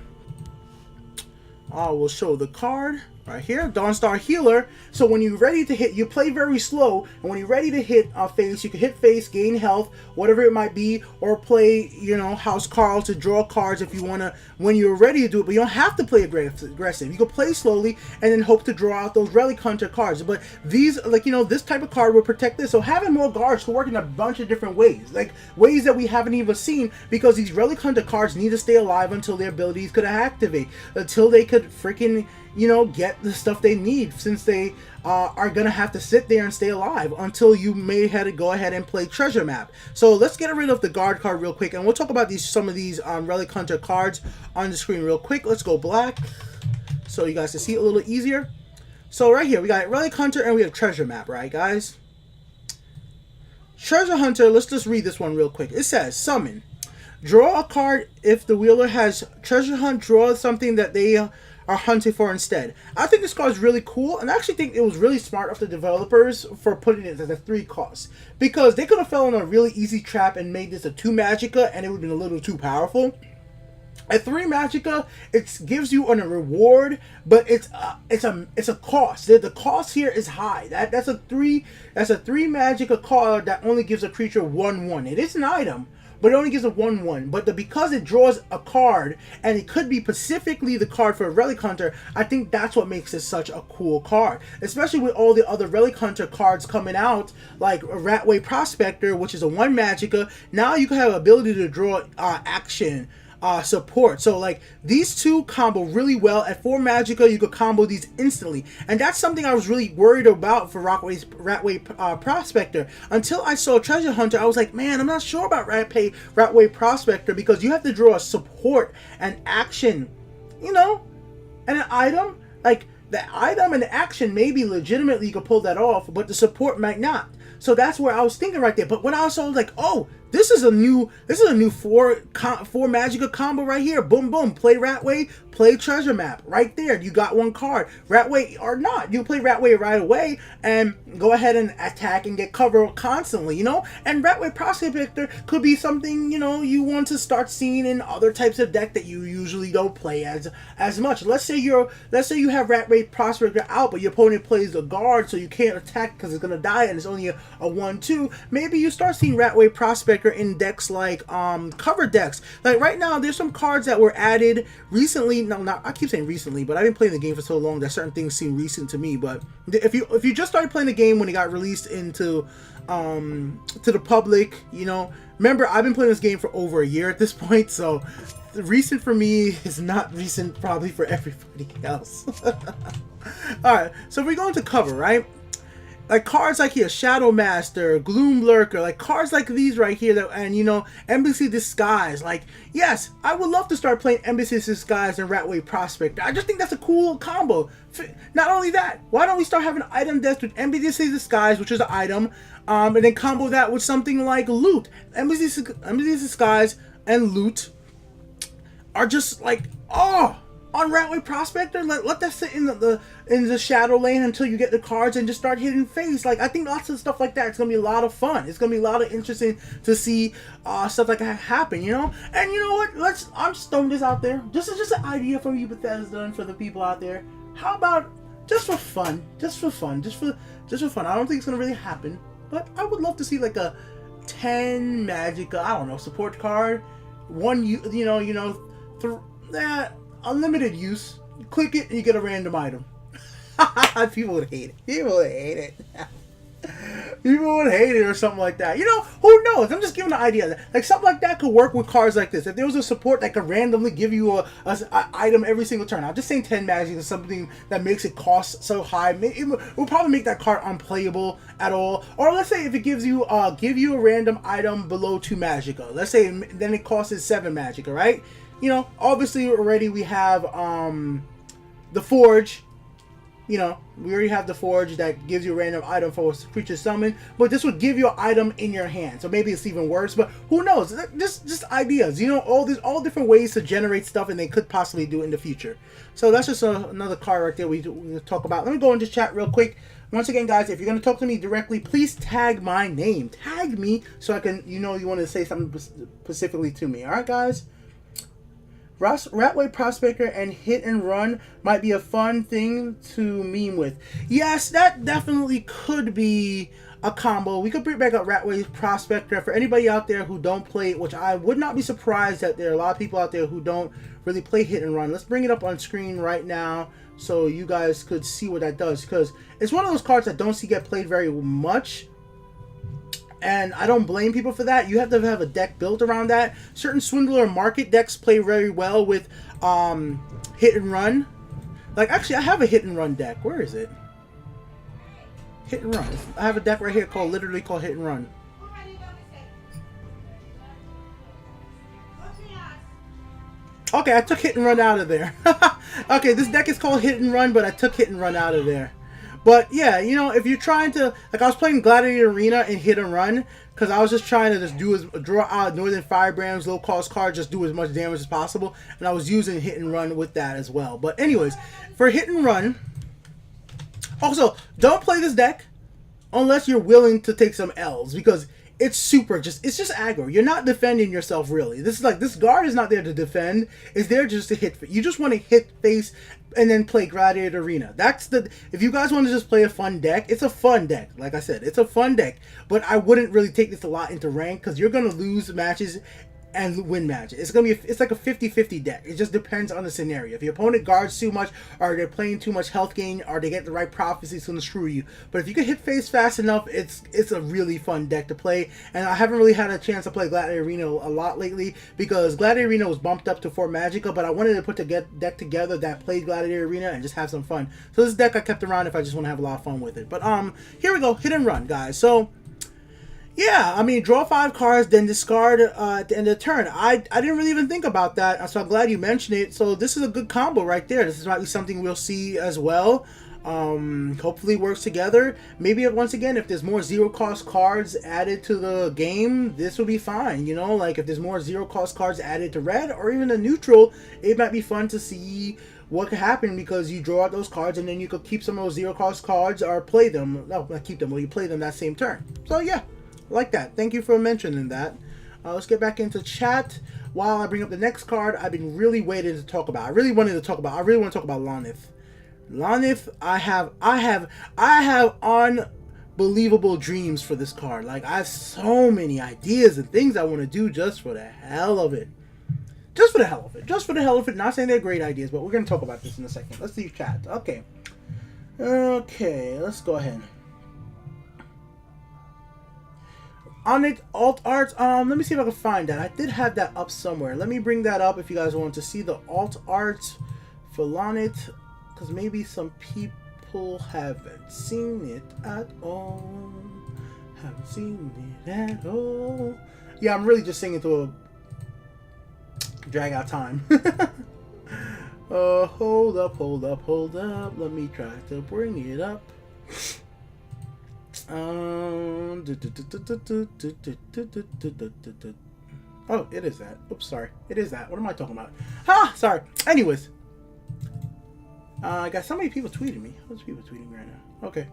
we'll show the card right here, Dawnstar Healer. So when you're ready to hit, you play very slow, and when you're ready to hit face, you can hit face, gain health, whatever it might be, or play, House Carl to draw cards if you want to, when you're ready to do it. But you don't have to play aggressive. You can play slowly and then hope to draw out those Relic Hunter cards. But these, this type of card will protect this. So having more guards can work in a bunch of different ways, like ways that we haven't even seen, because these Relic Hunter cards need to stay alive until their abilities could activate, until they could freaking you know, get the stuff they need, since they are gonna have to sit there and stay alive until you may have to go ahead and play treasure map. So let's get rid of the guard card real quick, and we'll talk about some of these Relic Hunter cards on the screen real quick. Let's go black so you guys can see it a little easier. So right here we got Relic Hunter and we have treasure map, right guys? Treasure Hunter, let's just read this one real quick. It says, summon. Draw a card. If the wielder has treasure hunt, draw something that they are hunting for instead. I think this card is really cool, and I actually think it was really smart of the developers for putting it as a 3 cost. Because they could have fell in a really easy trap and made this a 2 magicka, and it would have been a little too powerful. At 3 magicka, it gives you a reward, but it's a cost. The cost here is high. That's a 3 magicka card that only gives a creature 1/1. It is an item, but it only gives a 1/1. But because it draws a card, and it could be specifically the card for a Relic Hunter, I think that's what makes it such a cool card. Especially with all the other Relic Hunter cards coming out, like Ratway Prospector, which is a 1 magicka. Now you can have ability to draw action. Support. So like these two combo really well. At 4 magicka you could combo these instantly, and that's something I was really worried about for Ratway Prospector until I saw Treasure Hunter. I was like, man, I'm not sure about Ratway Prospector, because you have to draw a support and action, you know, and an item. Like the item and the action, maybe legitimately you could pull that off, but the support might not. So that's where I was thinking right there. But when I was like, oh, this is a new 4 magicka combo right here. Boom, boom. Play Ratway, play treasure map. Right there. You got 1 card. Ratway or not. You play Ratway right away and go ahead and attack and get cover constantly, you know? And Ratway Prospector could be something, you know, you want to start seeing in other types of deck that you usually don't play as much. Let's say you have Ratway Prospector out, but your opponent plays a guard, so you can't attack because it's gonna die and it's only a 1/2. Maybe you start seeing Ratway Prospector in decks like cover decks. Like right now there's some cards that were added recently. No, not I keep saying recently, but I've been playing the game for so long that certain things seem recent to me. But if you just started playing the game when it got released into to the public, you know, remember I've been playing this game for over a year at this point, so recent for me is not recent probably for everybody else. Alright, so if we go into cover, right? Like cards like here, Shadow Master, Gloom Lurker, like cards like these right here, that, and you know, Embassy Disguise. Like, yes, I would love to start playing Embassy Disguise and Ratway Prospector. I just think that's a cool combo. Not only that, why don't we start having item decks with Embassy Disguise, which is an item, and then combo that with something like Loot. Embassy Disguise and Loot are just like, oh, on Ratway Prospector, let that sit in the shadow lane until you get the cards and just start hitting face. Like, I think lots of stuff like that. It's gonna be a lot of fun. It's gonna be a lot of interesting to see stuff like that happen, you know. And you know what? I'm just throwing this out there. This is just an idea for you Bethesda and for the people out there. How about just for fun, just for fun. I don't think it's gonna really happen, but I would love to see like a 10 magicka, I don't know, support card, unlimited use. Click it and you get a random item. People would hate it. People would hate it or something like that. You know, who knows? I'm just giving an idea. Like something like that could work with cards like this. If there was a support that could randomly give you a item every single turn. I'm just saying 10 magic is something that makes it cost so high. It will probably make that card unplayable at all. Or let's say if it gives you a random item below 2 magicka. Let's say then it costs 7 magicka, right? You know, obviously already we have the Forge. You know, we already have the Forge that gives you a random item for a creature summon, but this would give you an item in your hand. So maybe it's even worse, but who knows? Just ideas. You know, all different ways to generate stuff, and they could possibly do it in the future. So that's just another card right there we talk about. Let me go into chat real quick. Once again, guys, if you're going to talk to me directly, please tag my name. Tag me so I can, you know, you want to say something specifically to me. All right, guys? Ratway Prospector and Hit and Run might be a fun thing to meme with. Yes, that definitely could be a combo. We could bring back up Ratway Prospector. For anybody out there who don't play it, which I would not be surprised that there are a lot of people out there who don't really play Hit and Run. Let's bring it up on screen right now so you guys could see what that does, because it's one of those cards that don't see get played very much. And I don't blame people for that. You have to have a deck built around that. Certain Swindler market decks play very well with Hit and Run. Like, actually, I have a hit and run deck. Where is it? Hit and run. I have a deck right here literally called Hit and Run. Okay, I took Hit and Run out of there. Okay, this deck is called Hit and Run, but I took Hit and Run out of there. But yeah, you know, if you're trying to, like, I was playing Gladiator Arena and Hit and Run because I was just trying to draw out Northern Firebrands, low cost cards, just do as much damage as possible, and I was using Hit and Run with that as well. But anyways, for Hit and Run, also don't play this deck unless you're willing to take some L's, because it's it's just aggro. You're not defending yourself really. This is like, this guard is not there to defend. It's there just to hit. You just want to hit face and then play Gladiator Arena. If you guys want to just play a fun deck, it's a fun deck. Like I said, it's a fun deck. But I wouldn't really take this a lot into rank because you're going to lose matches and win matches. It's like a 50-50 deck. It just depends on the scenario. If your opponent guards too much, or they're playing too much health gain, or they get the right prophecy, it's gonna screw you. But if you can hit face fast enough, it's a really fun deck to play. And I haven't really had a chance to play Gladiator Arena a lot lately because Gladiator Arena was bumped up to 4 Magicka, but I wanted to put the deck together that played Gladiator Arena and just have some fun. So this deck I kept around if I just want to have a lot of fun with it. But here we go, Hit and Run, guys. So yeah, I mean, draw 5 cards, then discard at the end of the turn. I didn't really even think about that, so I'm glad you mentioned it. So this is a good combo right there. This might be something we'll see as well. Hopefully it works together. Maybe once again, if there's more 0-cost cards added to the game, this will be fine. You know, like if there's more 0-cost cards added to red or even a neutral, it might be fun to see what could happen because you draw out those cards and then you could keep some of those 0-cost cards or play them. No, not keep them, well, you play them that same turn. So yeah. Like that. Thank you for mentioning that. Let's get back into chat. While I bring up the next card, I've been really waiting to talk about. I really want to talk about Laaneth. Laaneth, I have unbelievable dreams for this card. Like, I have so many ideas and things I want to do just for the hell of it. Just for the hell of it. Just for the hell of it. Not saying they're great ideas, but we're going to talk about this in a second. Let's see chat. Okay. Okay, let's go ahead. On it, alt art, let me see if I can find that. I did have that up somewhere. Let me bring that up if you guys want to see the alt art for Laaneth, because maybe some people haven't seen it at all. Haven't seen it at all. Yeah, I'm really just singing to a drag out time. Hold up. Let me try to bring it up. Oh, it is that. Oops, sorry. It is that. What am I talking about? Sorry. Anyways. I got so many people tweeting me. What's people tweeting me right now? Okay.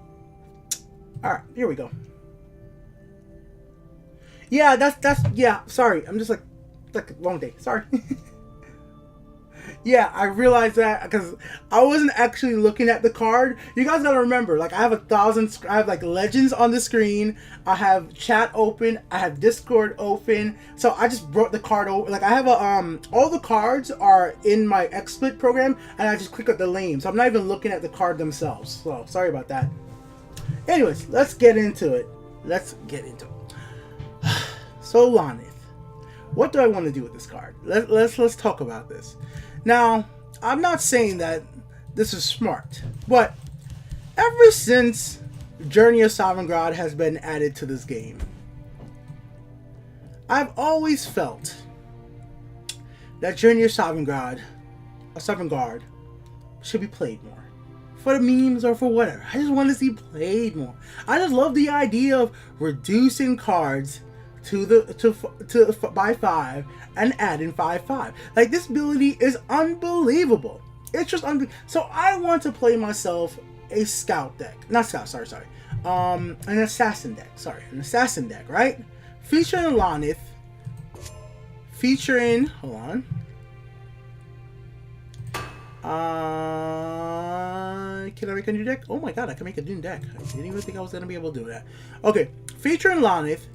Alright, here we go. Yeah, yeah, sorry. I'm just like a long day. Sorry. Yeah, I realized that because I wasn't actually looking at the card. You guys gotta remember, like I have like legends on the screen. I have chat open. I have Discord open. So I just brought the card over. Like I have all the cards are in my XSplit program, and I just click at the name. So I'm not even looking at the card themselves. So sorry about that. Anyways, let's get into it. So Laaneth, what do I want to do with this card? Let's talk about this. Now, I'm not saying that this is smart, but ever since Journey of Sovngarde has been added to this game, I've always felt that Journey of Sovngarde should be played more. For the memes or for whatever. I just want to see played more. I just love the idea of reducing cards by 5 and adding 5/5. Like, this ability is unbelievable. It's just so I want to play myself a scout deck. Not scout, sorry. An assassin deck, right? Featuring Laaneth. Hold on. Can I make a new deck? Oh my god, I can make a new deck. I didn't even think I was going to be able to do that. Okay, featuring Laaneth.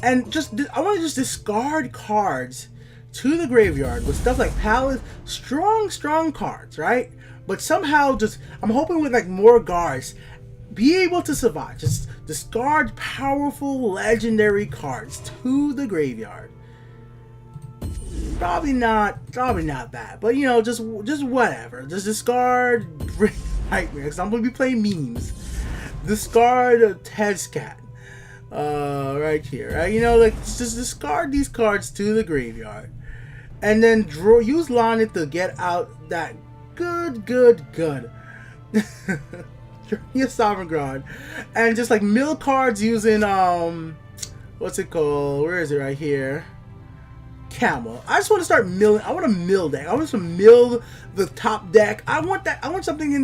And I want to just discard cards to the graveyard with stuff like Palace, strong cards, right? But somehow I'm hoping with like more guards, be able to survive. Just discard powerful legendary cards to the graveyard. Probably not bad. But you know, just whatever. Just discard Nightmare, because I'm gonna be playing memes. Discard Tezcat. Right here. Right? You know, like just discard these cards to the graveyard. And then use Laaneth to get out that good. Your Sovereign God. And just like mill cards using what's it called? Where is it? Right here. Camel. I just want to start milling. I want to mill deck. I want to mill the top deck. I want that. I want something in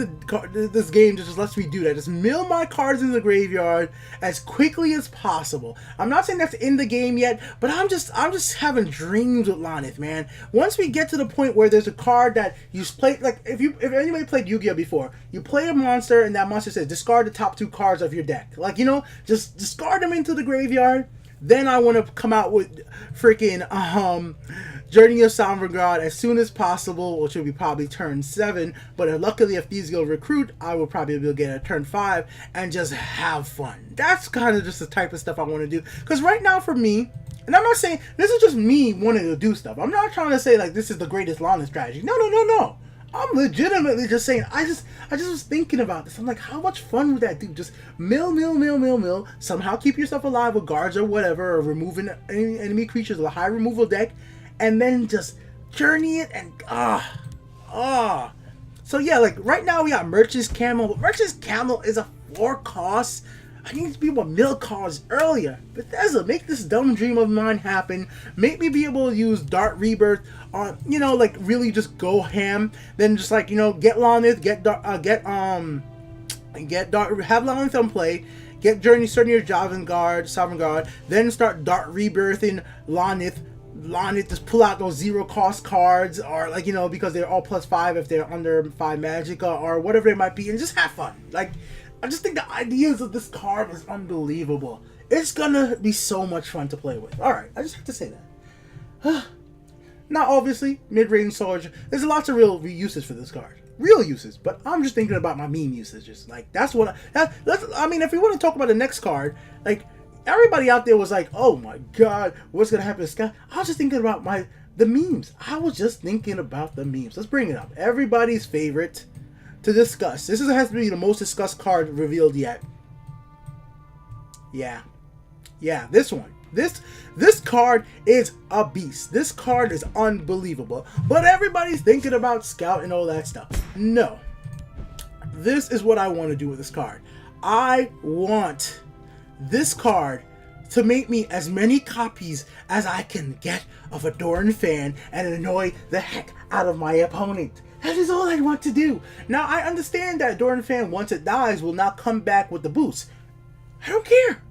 this game that just lets me do that. Just mill my cards in the graveyard as quickly as possible. I'm not saying that's in the game yet, but I'm just having dreams with Laaneth, man. Once we get to the point where there's a card that you play, like if anybody played Yu-Gi-Oh before, you play a monster and that monster says discard the top 2 cards of your deck. Like, you know, just discard them into the graveyard. Then I want to come out with freaking Journey of Sovereign God as soon as possible, which will be probably turn 7. But luckily, if these go recruit, I will probably be able to get a turn 5 and just have fun. That's kind of just the type of stuff I want to do. Because right now for me, and I'm not saying, this is just me wanting to do stuff. I'm not trying to say like this is the greatest Laaneth strategy. No. I'm legitimately just saying, I just was thinking about this. I'm like, how much fun would that do? Just mill. Somehow keep yourself alive with guards or whatever, or removing any enemy creatures with a high removal deck, and then just journey it and So yeah, like right now we got Merchant's Camel. But Merchant's Camel is a 4 cost. I need to be able to mill cards earlier. Bethesda, make this dumb dream of mine happen. Make me be able to use Dart Rebirth on, you know, like really just go ham. Then just like, you know, get Laaneth, have Laaneth on play, get Journey, starting your Sovereign God, then start Dart Rebirthing Laaneth. Just pull out those 0 cost cards, or like, you know, because they're all +5 if they're under 5 Magicka or whatever it might be, and just have fun. Like, I just think the ideas of this card is unbelievable. It's gonna be so much fun to play with. Alright, I just have to say that. Now, obviously, mid-range soldier. There's lots of real uses for this card. Real uses, but I'm just thinking about my meme usages. Like, that's what I mean, if we want to talk about the next card, like, everybody out there was like, oh my god, what's gonna happen to Sky? I was just thinking about the memes. I was just thinking about the memes. Let's bring it up. Everybody's favorite to discuss. This has to be the most discussed card revealed yet. Yeah, this one. This card is a beast. This card is unbelievable. But everybody's thinking about Scout and all that stuff. No. This is what I want to do with this card. I want this card to make me as many copies as I can get of a Doran fan and annoy the heck out of my opponent. That is all I want to do. Now, I understand that Doran fan, once it dies, will not come back with the boost. I don't care.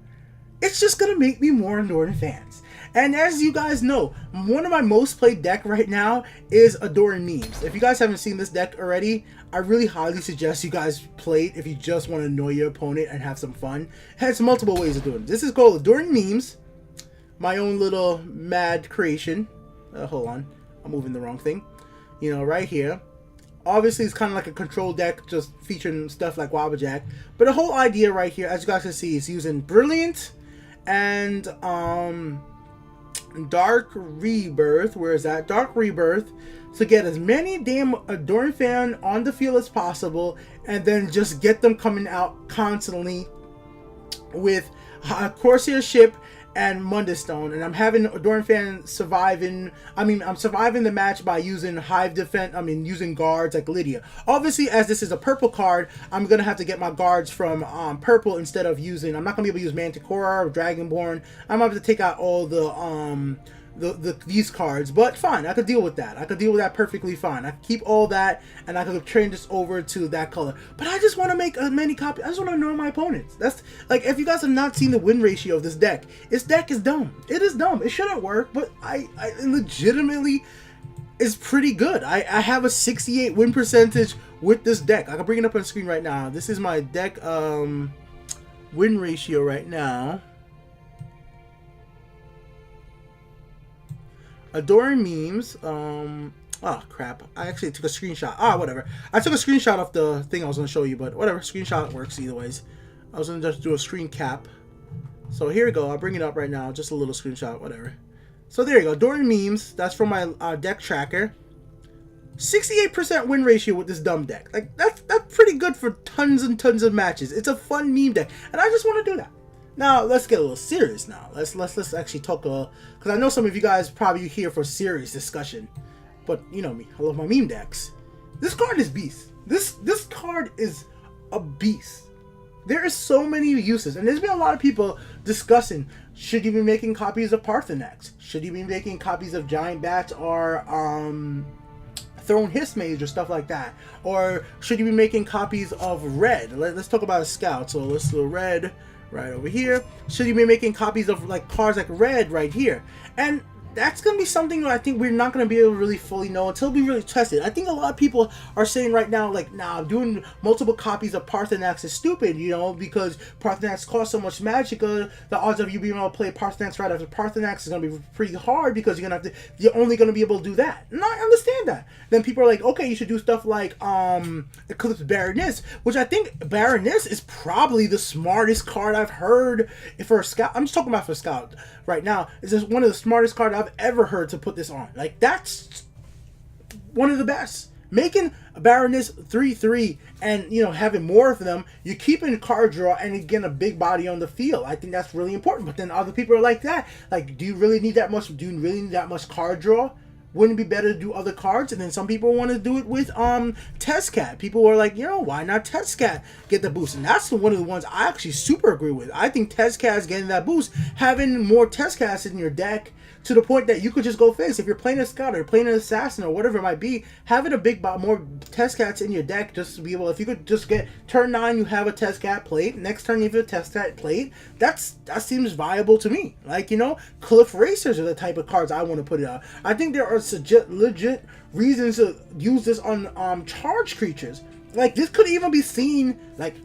It's just going to make me more Doran fans. And as you guys know, one of my most played deck right now is Adoran Memes. If you guys haven't seen this deck already, I really highly suggest you guys play it if you just want to annoy your opponent and have some fun. It has multiple ways of doing it. This is called Adoran Memes. My own little mad creation. Hold on. I'm moving the wrong thing. You know, right here. Obviously, it's kind of like a control deck, just featuring stuff like Wabajack. But the whole idea right here, as you guys can see, is using Brilliant and Dark Rebirth. Where is that? Dark Rebirth. To get as many damn Adoran fan on the field as possible, and then just get them coming out constantly with Corsair Ship and Mundus Stone. And I'm having Adoran fan surviving. I'm surviving the match by using Hive Defense. Using guards like Lydia. Obviously, as this is a purple card, I'm gonna have to get my guards from purple instead of using. I'm not gonna be able to use Manticora or Dragonborn. I'm gonna have to take out all these cards, but fine, I could deal with that. I could deal with that perfectly fine. I could keep all that, and I could train this over to that color. But I just want to make as many copies. I just want to annoy my opponents. That's like, if you guys have not seen the win ratio of this deck is dumb. It is dumb. It shouldn't work, but I legitimately is pretty good. I have a 68 win percentage with this deck. I can bring it up on the screen right now. This is my deck win ratio right now. Adoring Memes. Oh crap, I actually took a screenshot. Whatever, I took a screenshot of the thing I was going to show you, but whatever, screenshot works either ways. I was going to just do a screen cap. So here we go, I'll bring it up right now, just a little screenshot, whatever. So there you go. During memes, that's from my deck tracker. 68% win ratio with this dumb deck. Like that's pretty good for tons and tons of matches. It's a fun meme deck, and I just want to do that. Now let's get a little serious. Now let's actually talk because I know some of you guys probably here for serious discussion, but you know me, I love my meme decks. This card is beast. This card is a beast. There is so many uses, and there's been a lot of people discussing, should you be making copies of Paarthurnax? Should you be making copies of Giant Bats or Throne Hiss Mage or stuff like that? Or should you be making copies of Red? Let's talk about a Scout. So let's do Red right over here. Should you be making copies of like cards like Red right here? And that's going to be something that I think we're not going to be able to really fully know until we really test it. I think a lot of people are saying right now, like, nah, doing multiple copies of Paarthurnax is stupid, you know, because Paarthurnax costs so much magic. The odds of you being able to play Paarthurnax right after Paarthurnax is going to be pretty hard because you're only going to be able to do that. And I understand that. Then people are like, okay, you should do stuff like Eclipse Baroness, which I think Baroness is probably the smartest card I've heard for a Scout. I'm just talking about for Scout right now. It's just one of the smartest cards I've ever heard to put this on. Like, that's one of the best. Making a Baroness 3/3 and, you know, having more of them, you're keeping card draw and again a big body on the field. I think that's really important. But then other people are like that. Like, do you really need that much? Do you really need that much card draw? Wouldn't it be better to do other cards? And then some people want to do it with Tezcat. People were like, you know, why not Tezcat get the boost? And that's one of the ones I actually super agree with. I think Tezcat is getting that boost. Having more Tezcats in your deck to the point that you could just go face. If you're playing a Scout or playing an Assassin or whatever it might be, having a big more Tezcats in your deck just to be able, if you could just get turn 9, you have a Tezcat plate. Next turn, you have a Tezcat plate. That seems viable to me. Like, you know, Cliff Racers are the type of cards I want to put it out. I think there are legit reasons to use this on charge creatures. Like, this could even be seen, like,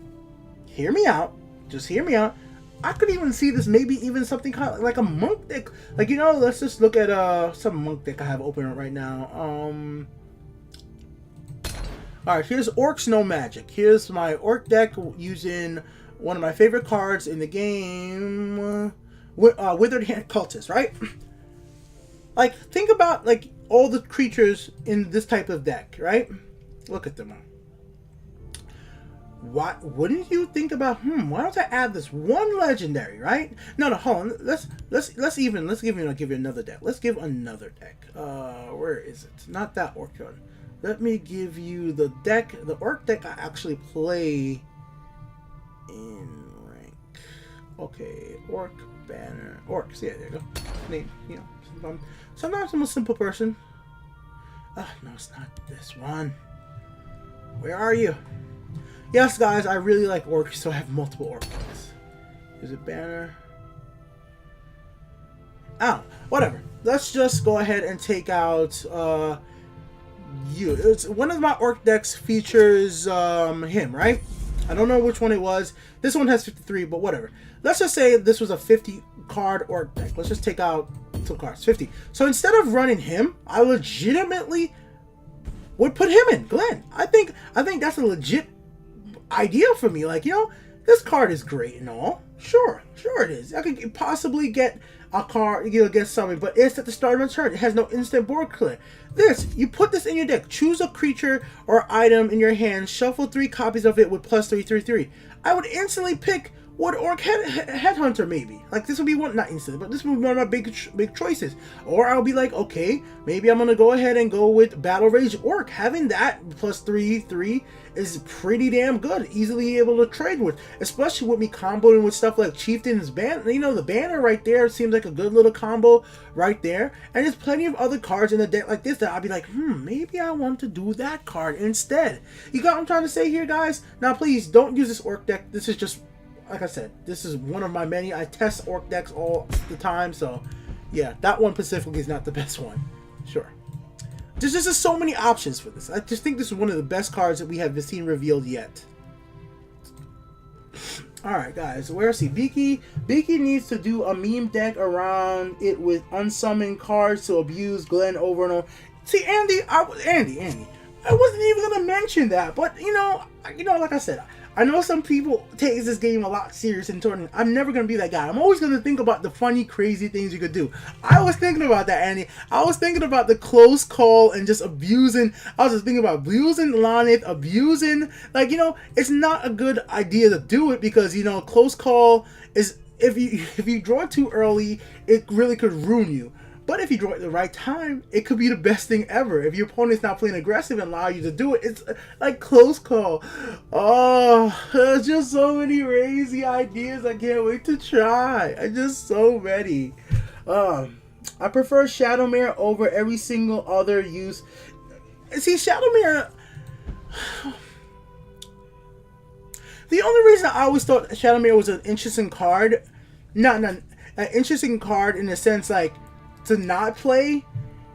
hear me out. Just hear me out. I could even see this maybe even something kind of like a monk deck. Like, you know, let's just look at some monk deck I have open right now. Alright, here's Orcs No Magic. Here's my Orc deck using one of my favorite cards in the game, Withered Hand Cultist, right? Like, think about like all the creatures in this type of deck, right? Look at them. Why wouldn't you think about why don't I add this one legendary, right? No, hold on. Let's give you another deck. Let's give another deck. Where is it? Not that orc one. Let me give you the orc deck I actually play in rank. Okay, orc banner. Orcs, yeah, there you go. Name, you know. Sometimes I'm a simple person. No, it's not this one. Where are you? Yes, guys, I really like orcs, so I have multiple orc decks. Is it banner? Oh, whatever. Let's just go ahead and take out It's one of my orc decks features him, right? I don't know which one it was. This one has 53, but whatever. Let's just say this was a 50 card orc deck. Let's just take out some cards. 50. So instead of running him, I legitimately would put him in Glenn. I think that's a legit idea for me. Like, you know, this card is great and all. Sure it is. I could possibly get a card, you know, get something, but it's at the start of my turn. It has no instant board clear. You put this in your deck. Choose a creature or item in your hand. Shuffle 3 copies of it with +3/3/3. I would instantly pick Wood Orc Headhunter, maybe. Like, this would be one, not instantly, but this would be one of my big choices. Or I'll be like, okay, maybe I'm gonna go ahead and go with Battle Rage Orc. Having that +3/3 is pretty damn good. Easily able to trade with, especially with me comboing with stuff like Chieftain's Banner. You know, the banner right there seems like a good little combo right there. And there's plenty of other cards in the deck like this that I'll be like, maybe I want to do that card instead. You got what I'm trying to say here, guys? Now, please don't use this orc deck. This is just, like I said, this is one of my many. I test orc decks all the time, so yeah, that one specifically is not the best one. Sure. There's just so many options for this. I just think this is one of the best cards that we have seen revealed yet. Alright, guys, where's he? Beaky needs to do a meme deck around it with unsummoned cards to abuse Glenn over and over. See, Andy, I wasn't even gonna mention that, but you know, like I said, I know some people take this game a lot serious in tournament. I'm never going to be that guy. I'm always going to think about the funny, crazy things you could do. I was thinking about that, Andy. I was thinking about the close call and just abusing. I was just thinking about abusing Laaneth, abusing, like, you know, it's not a good idea to do it because, you know, close call is, if you draw it too early, it really could ruin you. But if you draw it at the right time, it could be the best thing ever. If your opponent's not playing aggressive and allow you to do it, it's like close call. Oh, there's just so many crazy ideas. I can't wait to try. I just so many. I prefer Shadowmere over every single other use. See, Shadowmere... The only reason I always thought Shadowmere was an interesting card, not an interesting card in the sense, like, to not play,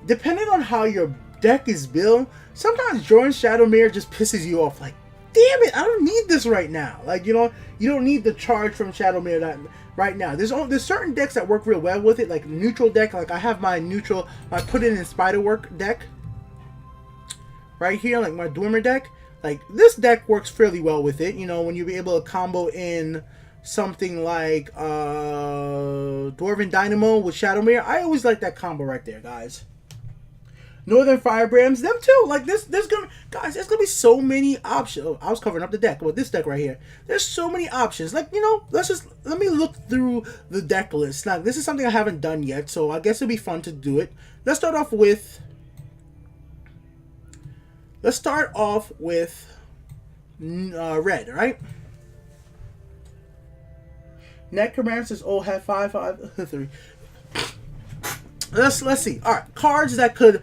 depending on how your deck is built, sometimes drawing Shadowmere just pisses you off. Like, damn it, I don't need this right now. Like, you know, you don't need the charge from Shadowmere that right now. There's certain decks that work real well with it, like neutral deck. Like I have my neutral, my put it in Spiderwork deck right here, like my Dwemer deck. Like this deck works fairly well with it. You know, when you be able to combo in something like Dwarven Dynamo with Shadowmere. I always like that combo right there, guys. Northern Firebrands, them too. Like there's gonna be so many options. Oh, I was covering up the deck with this deck right here. There's so many options. Like, you know, let me look through the deck list. Now, this is something I haven't done yet, so I guess it'll be fun to do it. Let's start off with red, right? Necromancer's have 5/5/3. Let's see. All right, cards that could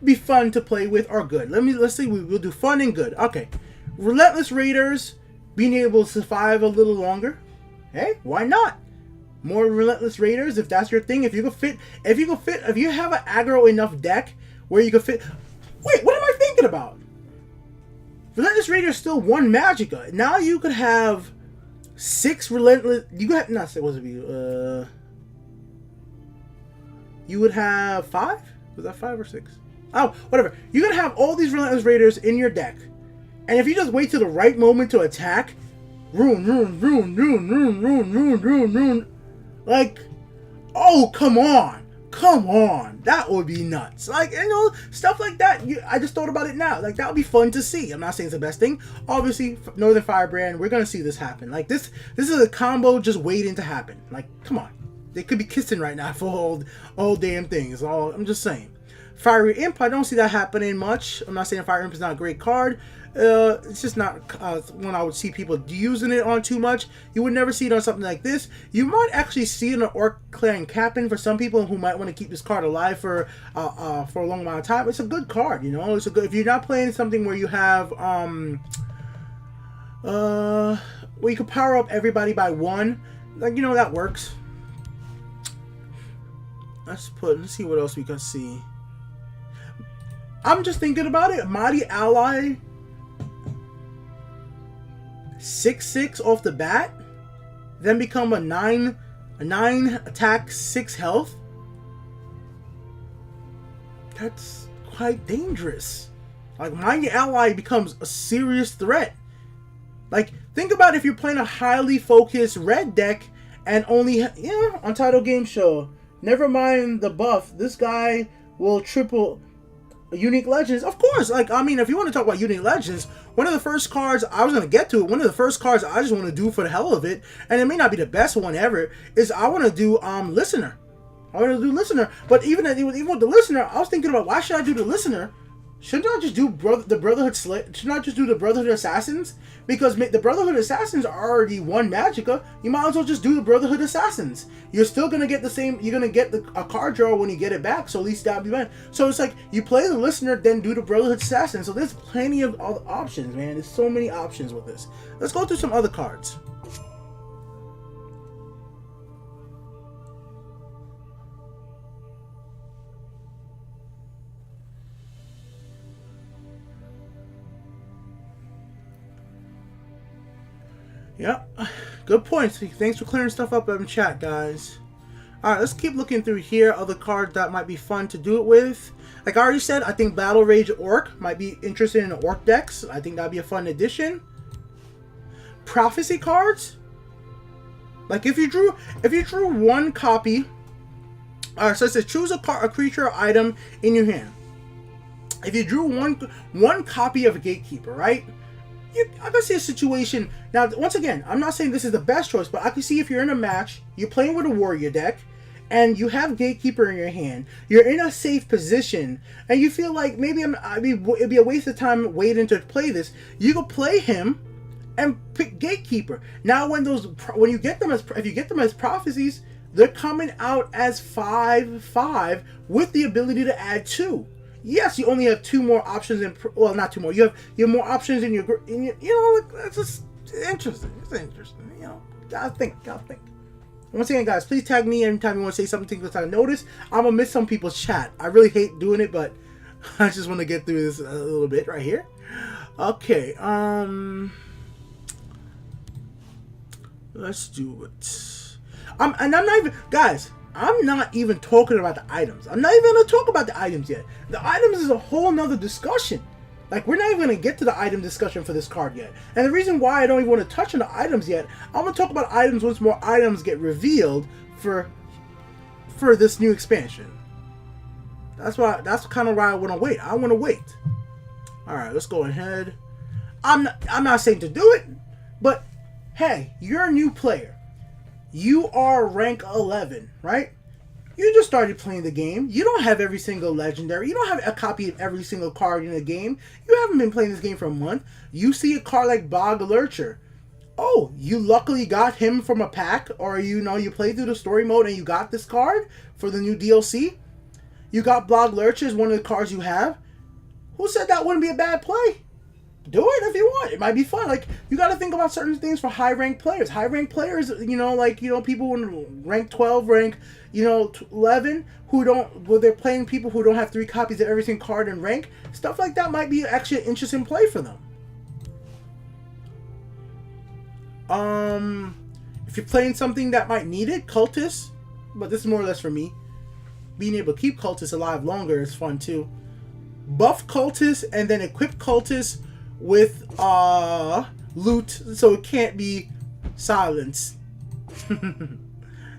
be fun to play with are good. Let's see. We'll do fun and good. Okay, Relentless Raiders, being able to survive a little longer. Hey, why not? More Relentless Raiders if that's your thing. If you have an aggro enough deck where you could fit. Wait, what am I thinking about? Relentless Raiders still one Magicka. Now you could have 6 relentless. You could have not. What was it? You would have 5. Was that 5 or 6? Oh, whatever. You could have all these Relentless Raiders in your deck, and if you just wait till the right moment to attack, ruin. Like, oh come on, that would be nuts. Like, you know, stuff like that. I just thought about it now. Like, that would be fun to see. I'm not saying it's the best thing. Obviously, Northern Firebrand, we're gonna see this happen. Like this is a combo just waiting to happen. Like, come on, they could be kissing right now for all damn things. I'm just saying. Fiery Imp, I don't see that happening much. I'm not saying Fire Imp is not a great card. It's just not one I would see people using it on too much. You would never see it on something like this. You might actually see it in an Orc Clan Captain for some people who might want to keep this card alive for a long amount of time. It's a good card, you know. It's a good, if you're not playing something where you have where you can power up everybody by 1, like, you know, that works. Let's see what else we can see. I'm just thinking about it. Mighty Ally, 6/6 off the bat, then become a 9 attack, 6 health. That's quite dangerous. Like, Mighty Ally becomes a serious threat. Like, think about if you're playing a highly focused red deck and only, yeah, Untitled Game Show. Never mind the buff. This guy will triple Unique Legends. Of course, like, I mean, if you want to talk about Unique Legends, one of the first cards, I was going to get to it, one of the first cards I just want to do for the hell of it, and it may not be the best one ever, is I want to do Listener. I want to do Listener. But even with the Listener, I was thinking about, why should I do the Listener? Shouldn't I just do the Brotherhood Shouldn't I just do the Brotherhood Assassins? Because the Brotherhood Assassins are already one Magicka. You might as well just do the Brotherhood Assassins. You're still going to get the same, you're going to get a card draw when you get it back, so at least that'll be fine. So it's like, you play the Listener, then do the Brotherhood Assassins. So there's plenty of options, man. There's so many options with this. Let's go through some other cards. Yep, good points. Thanks for clearing stuff up in chat, guys. Alright, let's keep looking through here. Other cards that might be fun to do it with. Like I already said, I think Battle Rage Orc might be interested in Orc decks. I think that'd be a fun addition. prophecy cards, like if you drew one copy, so it says choose a creature or item in your hand. If you drew one copy of a Gatekeeper, right? I can see a situation. Now, once again, I'm not saying this is the best choice, but I can see if you're in a match, you're playing with a warrior deck, and you have Gatekeeper in your hand, you're in a safe position, and you feel like maybe it'd be a waste of time waiting to play this. You could play him and pick Gatekeeper. Now, when you get them as prophecies, they're coming out as 5/5 with the ability to add 2. Yes, you only have 2 more options well, not 2 more. You have more options in your that's just interesting. It's interesting. Gotta think. Once again, guys, please tag me anytime you want to say something that I notice. I'm gonna miss some people's chat. I really hate doing it, but I just want to get through this a little bit right here. Okay, let's do it. I'm not even, guys. I'm not even talking about the items. I'm not even going to talk about the items yet. The items is a whole nother discussion. Like, we're not even going to get to the item discussion for this card yet. And the reason why I don't even want to touch on the items yet, I'm going to talk about items once more items get revealed for this new expansion. That's kind of why I want to wait. I want to wait. Alright, let's go ahead. I'm not saying to do it, but hey, you're a new player. You are rank 11, right? You just started playing the game. You don't have every single legendary. You don't have a copy of every single card in the game. You haven't been playing this game for a month. You see a card like Bog Lurcher. Oh, you luckily got him from a pack, or you played through the story mode and you got this card for the new DLC. You got Bog Lurcher as one of the cards you have. Who said that wouldn't be a bad play? Do it if you want. It might be fun. Like, you got to think about certain things for high rank players. High rank players, people in rank 12, rank, 11, they're playing people who don't have 3 copies of every single card in rank. Stuff like that might be actually an interesting play for them. If you're playing something that might need it, Cultists, but this is more or less for me. Being able to keep Cultists alive longer is fun too. Buff Cultists and then equip Cultists with loot, so it can't be silenced.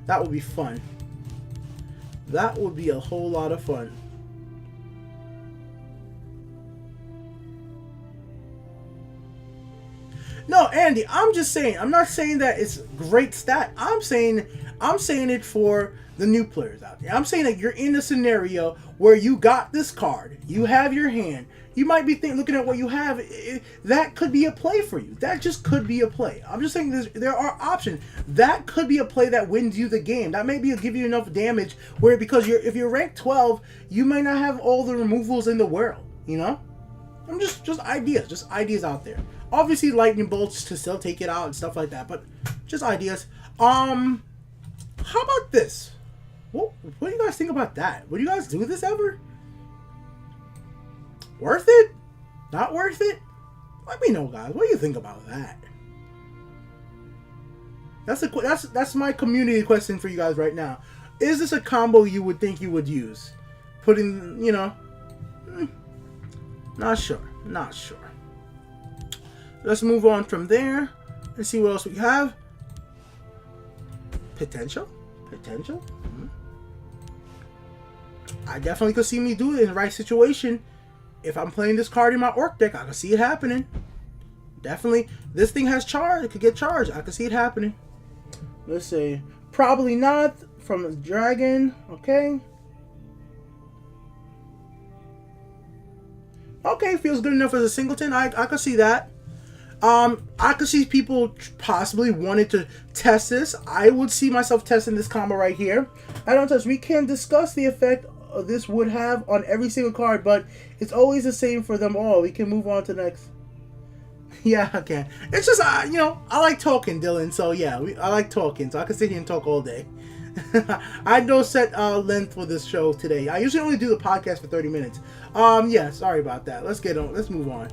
That would be fun. That would be a whole lot of fun. No, Andy, I'm just saying. I'm not saying that it's great stat. I'm saying it for the new players out there. I'm saying that you're in a scenario where you got this card, you have your hand. You might be looking at what you have. That could be a play for you. That just could be a play. I'm just saying there are options. That could be a play that wins you the game. That may give you enough damage where, because if you're ranked 12, you may not have all the removals in the world. I'm just ideas out there. Obviously, lightning bolts to still take it out and stuff like that, but just ideas. How about this? What do you guys think about that? Would you guys do this ever? Worth it? Not worth it? Let me know, guys. What do you think about that? That's my community question for you guys right now. Is this a combo you would think you would use? Putting, not sure. Let's move on from there and see what else we have. Potential. I definitely could see me do it in the right situation. If I'm playing this card in my orc deck, I can see it happening. Definitely. This thing has charge. It could get charged. I can see it happening. Let's see. Probably not from the dragon. Okay. Okay, feels good enough as a singleton. I could see that. I could see people possibly wanting to test this. I would see myself testing this combo right here. I don't touch. We can discuss the effect this would have on every single card, but it's always the same for them all. We can move on to the next. Yeah, I can. It's just, I like talking, Dylan. So yeah, I like talking. So I can sit here and talk all day. I had no set length for this show today. I usually only do the podcast for 30 minutes. Yeah, sorry about that. Let's move on.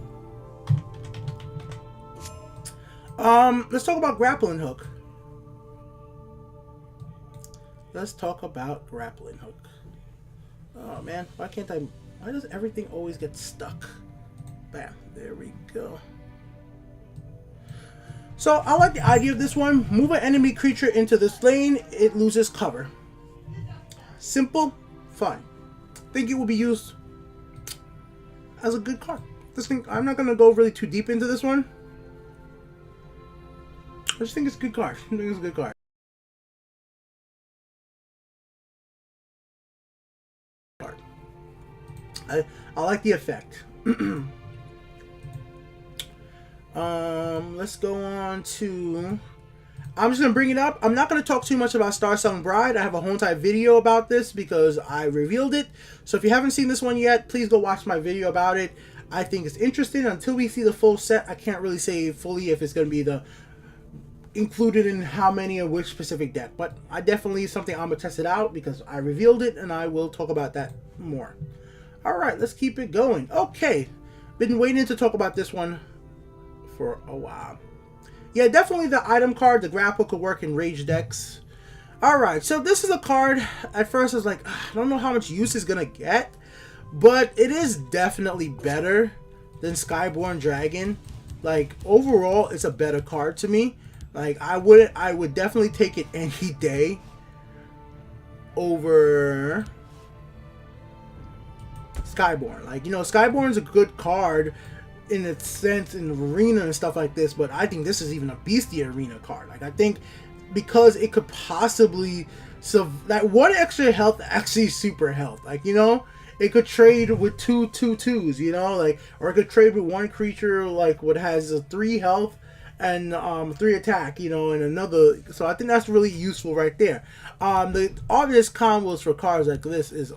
Let's talk about Grappling Hook. Oh man, why does everything always get stuck? Bam, there we go. So I like the idea of this one. Move an enemy creature into this lane, it loses cover. Simple, fun. Think it will be used as a good card. This thing, I'm not gonna go really too deep into this one. I just think it's a good card. I think it's a good card. I like the effect. Let's go on to... I'm just going to bring it up. I'm not going to talk too much about Star Sung Bride. I have a whole entire video about this because I revealed it. So if you haven't seen this one yet, please go watch my video about it. I think it's interesting. Until we see the full set, I can't really say fully if it's going to be the included in how many of which specific deck. But I definitely something I'm going to test it out because I revealed it and I will talk about that more. Alright, let's keep it going. Okay, been waiting to talk about this one for a while. Yeah, definitely the item card, the grapple could work in rage decks. Alright, so this is a card, at first I was like, I don't know how much use it's going to get, but it is definitely better than Skyborn Dragon. Like, overall, it's a better card to me. Like, I would definitely take it any day over Skyborn. Like, you know, Skyborn's a good card in its sense in arena and stuff like this, but I think this is even a beastie arena card. Like, I think because it could possibly, so that one extra health actually super health. Like, you know, it could trade with 2/2/2s, you know, like, or it could trade with one creature like what has a 3 health and 3 attack, you know, and another. So I think that's really useful right there. The obvious combos for cards like this is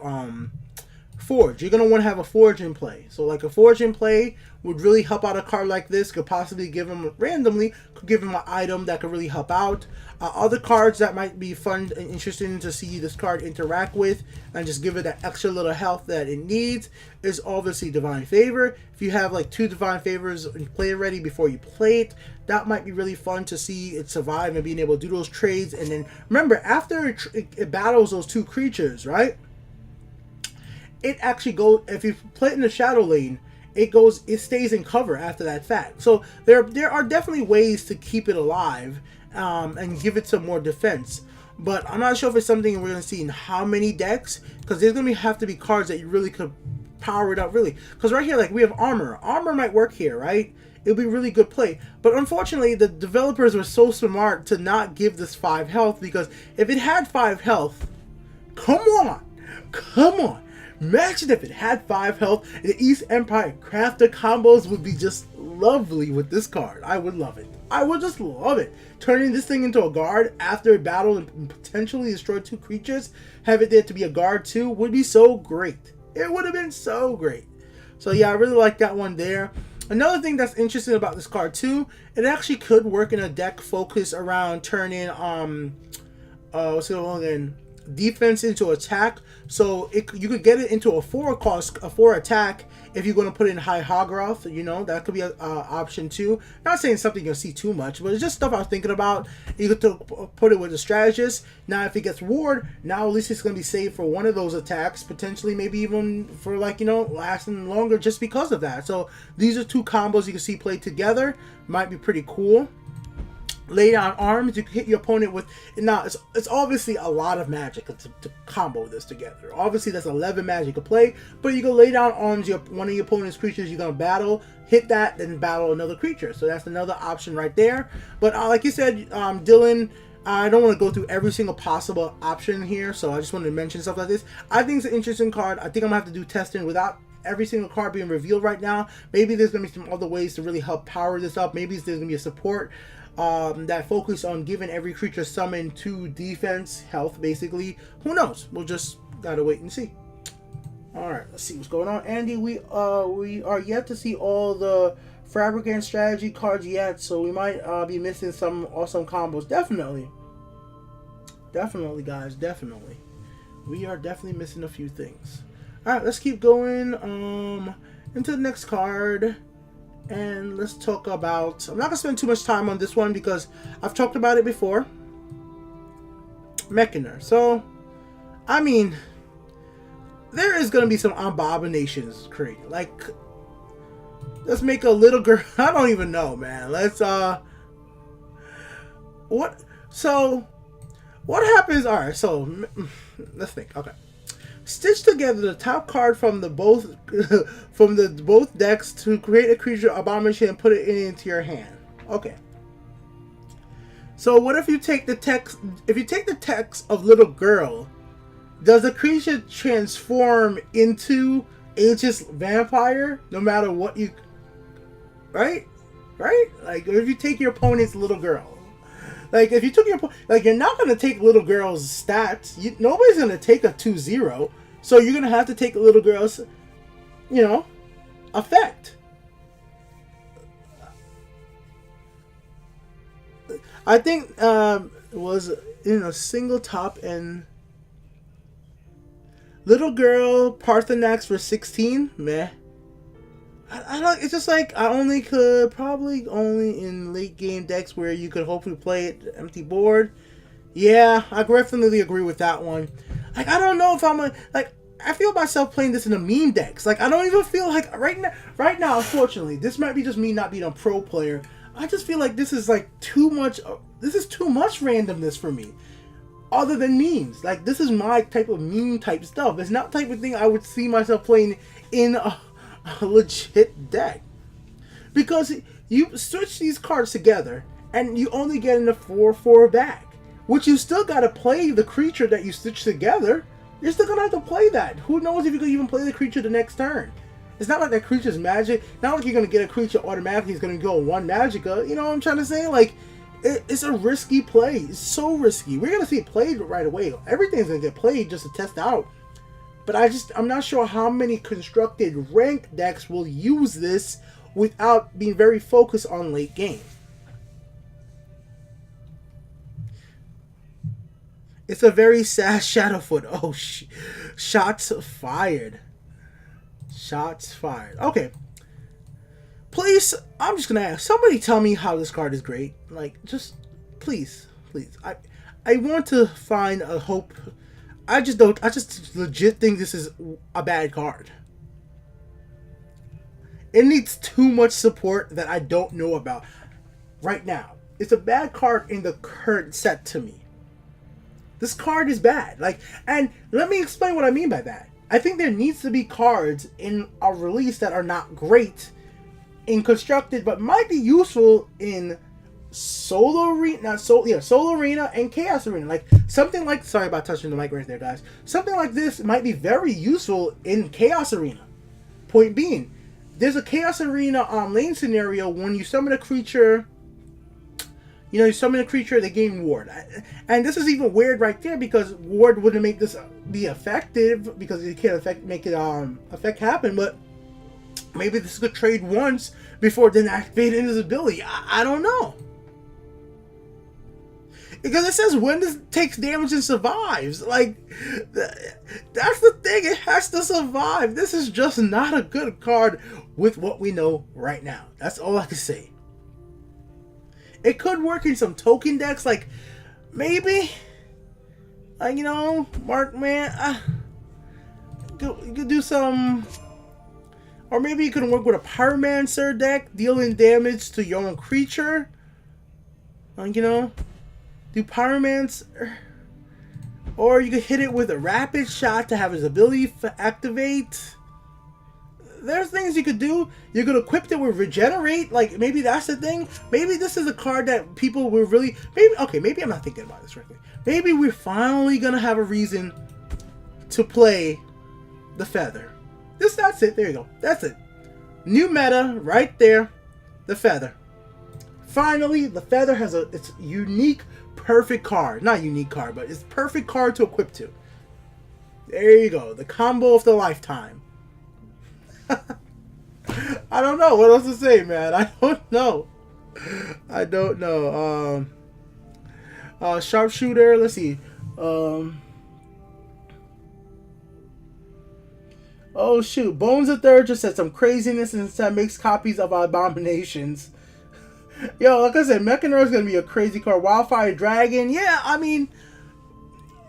Forge. You're going to want to have a Forge in play. So like a Forge in play would really help out a card like this. Could possibly give him randomly, could give him an item that could really help out. Other cards that might be fun and interesting to see this card interact with and just give it that extra little health that it needs is obviously Divine Favor. If you have like 2 Divine Favors in play already before you play it, that might be really fun to see it survive and being able to do those trades. And then remember, after it battles those 2 creatures, right? It actually goes, if you play it in the shadow lane, it stays in cover after that fact. So there are definitely ways to keep it alive and give it some more defense. But I'm not sure if it's something we're going to see in how many decks, because there's going to have to be cards that you really could power it up really. Because right here, like, we have armor. Armor might work here, right? It'll be really good play. But unfortunately, the developers were so smart to not give this 5 health, because if it had 5 health, come on. Imagine if it had 5 health, the East Empire Crafter combos would be just lovely with this card. I would love it. I would just love it. Turning this thing into a guard after a battle and potentially destroy 2 creatures, have it there to be a guard too, would be so great. It would have been so great. So yeah, I really like that one there. Another thing that's interesting about this card too, it actually could work in a deck focused around turning what's going on again? Defense into attack. So you could get it into a 4 cost, a 4 attack if you're going to put in High Hogroth. You know, that could be an option too. Not saying something you'll see too much, but it's just stuff I was thinking about. You could put it with the strategist. Now if it gets ward, now at least it's going to be saved for one of those attacks, potentially maybe even for, like, you know, lasting longer just because of that. So these are 2 combos you can see played together. Might be pretty cool. Lay down arms, you can hit your opponent with. Now it's obviously a lot of magic to combo this together. Obviously that's 11 magic to play, but you can lay down arms, one of your opponent's creatures you're gonna battle, hit that, then battle another creature. So that's another option right there. But like you said, Dylan, I don't want to go through every single possible option here, so I just wanted to mention stuff like this. I think it's an interesting card. I think I'm gonna have to do testing without every single card being revealed right now. Maybe there's gonna be some other ways to really help power this up. Maybe there's gonna be a support that focus on giving every creature summon 2 defense health, basically. Who knows? We'll just gotta wait and see. Alright, let's see what's going on. Andy, we are yet to see all the Fabricant strategy cards yet, so we might be missing some awesome combos. Definitely, guys, definitely. We are definitely missing a few things. Alright, let's keep going into the next card. And let's talk about, I'm not going to spend too much time on this one because I've talked about it before. Mecinar. So, I mean, there is going to be some abominations created. Like, let's make a little girl, I don't even know, man. Let's what? So, what happens? All right. So, let's think. Okay. Stitch together the top card from the both both decks to create a creature abomination and put it into your hand. Okay. So what if you take the text? If you take the text of little girl, does the creature transform into Aegis vampire no matter what you? Right? Like if you take your opponent's little girl. Like, if you took your... Like, you're not going to take little girl's stats. Nobody's going to take a 2-0. So, you're going to have to take a little girl's, you know, effect. I think it was in a single top and... Little girl, Parthenax for 16. Meh. I don't. It's just like I only could probably only in late game decks where you could hopefully play it empty board. Yeah, I definitely agree with that one. Like I don't know if I'm like I feel myself playing this in the meme decks. Like I don't even feel like right now. Unfortunately, this might be just me not being a pro player. I just feel like this is like too much. This is too much randomness for me. Other than memes, like this is my type of meme type stuff. It's not the type of thing I would see myself playing in a legit deck, because you switch these cards together and you only get in a 4/4 back, which you still got to play the creature that you stitch together. You're still gonna have to play that. Who knows if you can even play the creature the next turn? It's not like that creature's magic. Not like you're gonna get a creature automatically. It's gonna go one Magicka. You know what I'm trying to say? Like it's a risky play. It's so risky. We're gonna see it played right away. Everything's gonna get played just to test out. But I'm not sure how many constructed ranked decks will use this without being very focused on late game. It's a very sad Shadowfoot. Oh, shots fired. Shots fired. Okay. Please, I'm just going to ask. Somebody tell me how this card is great. Like, just, please. I want to find a hope. I just legit think this is a bad card. It needs too much support that I don't know about right now. It's a bad card in the current set to me. This card is bad. Like, and let me explain what I mean by that. I think there needs to be cards in a release that are not great in constructed, but might be useful in Soul Arena, Soul Arena and Chaos Arena. Like something like, sorry about touching the mic right there, guys. Something like this might be very useful in Chaos Arena. Point being, there's a Chaos Arena lane scenario when you summon a creature. You know, you summon a creature, they gain Ward. And this is even weird right there because Ward wouldn't make this be effective because you can't make it effect happen. But maybe this could trade once before then activating his ability. I don't know. Because it says when this takes damage and survives. Like, that's the thing. It has to survive. This is just not a good card with what we know right now. That's all I can say. It could work in some token decks. Like, maybe. Like, you know, Markman. You could do some. Or maybe you could work with a Pyromancer deck. Dealing damage to your own creature. Like, you know. Do Pyromancer, or you could hit it with a rapid shot to have his ability activate. There's things you could do. You could equip it with regenerate. Like maybe that's the thing. Maybe this is a card that people will really. Maybe I'm not thinking about this correctly. Maybe we're finally gonna have a reason to play the Feather. That's it. There you go. That's it. New meta right there. The Feather. Finally, the Feather has its unique. Perfect card. Not unique card, but it's perfect card to equip to. There you go. The combo of the lifetime. I don't know what else to say, man. I don't know. Sharpshooter. Let's see. Oh shoot. Bones the Third just said some craziness and instead makes copies of Abominations. Yo, like I said, Mecinar is gonna be a crazy card. Wildfire Dragon, yeah. I mean,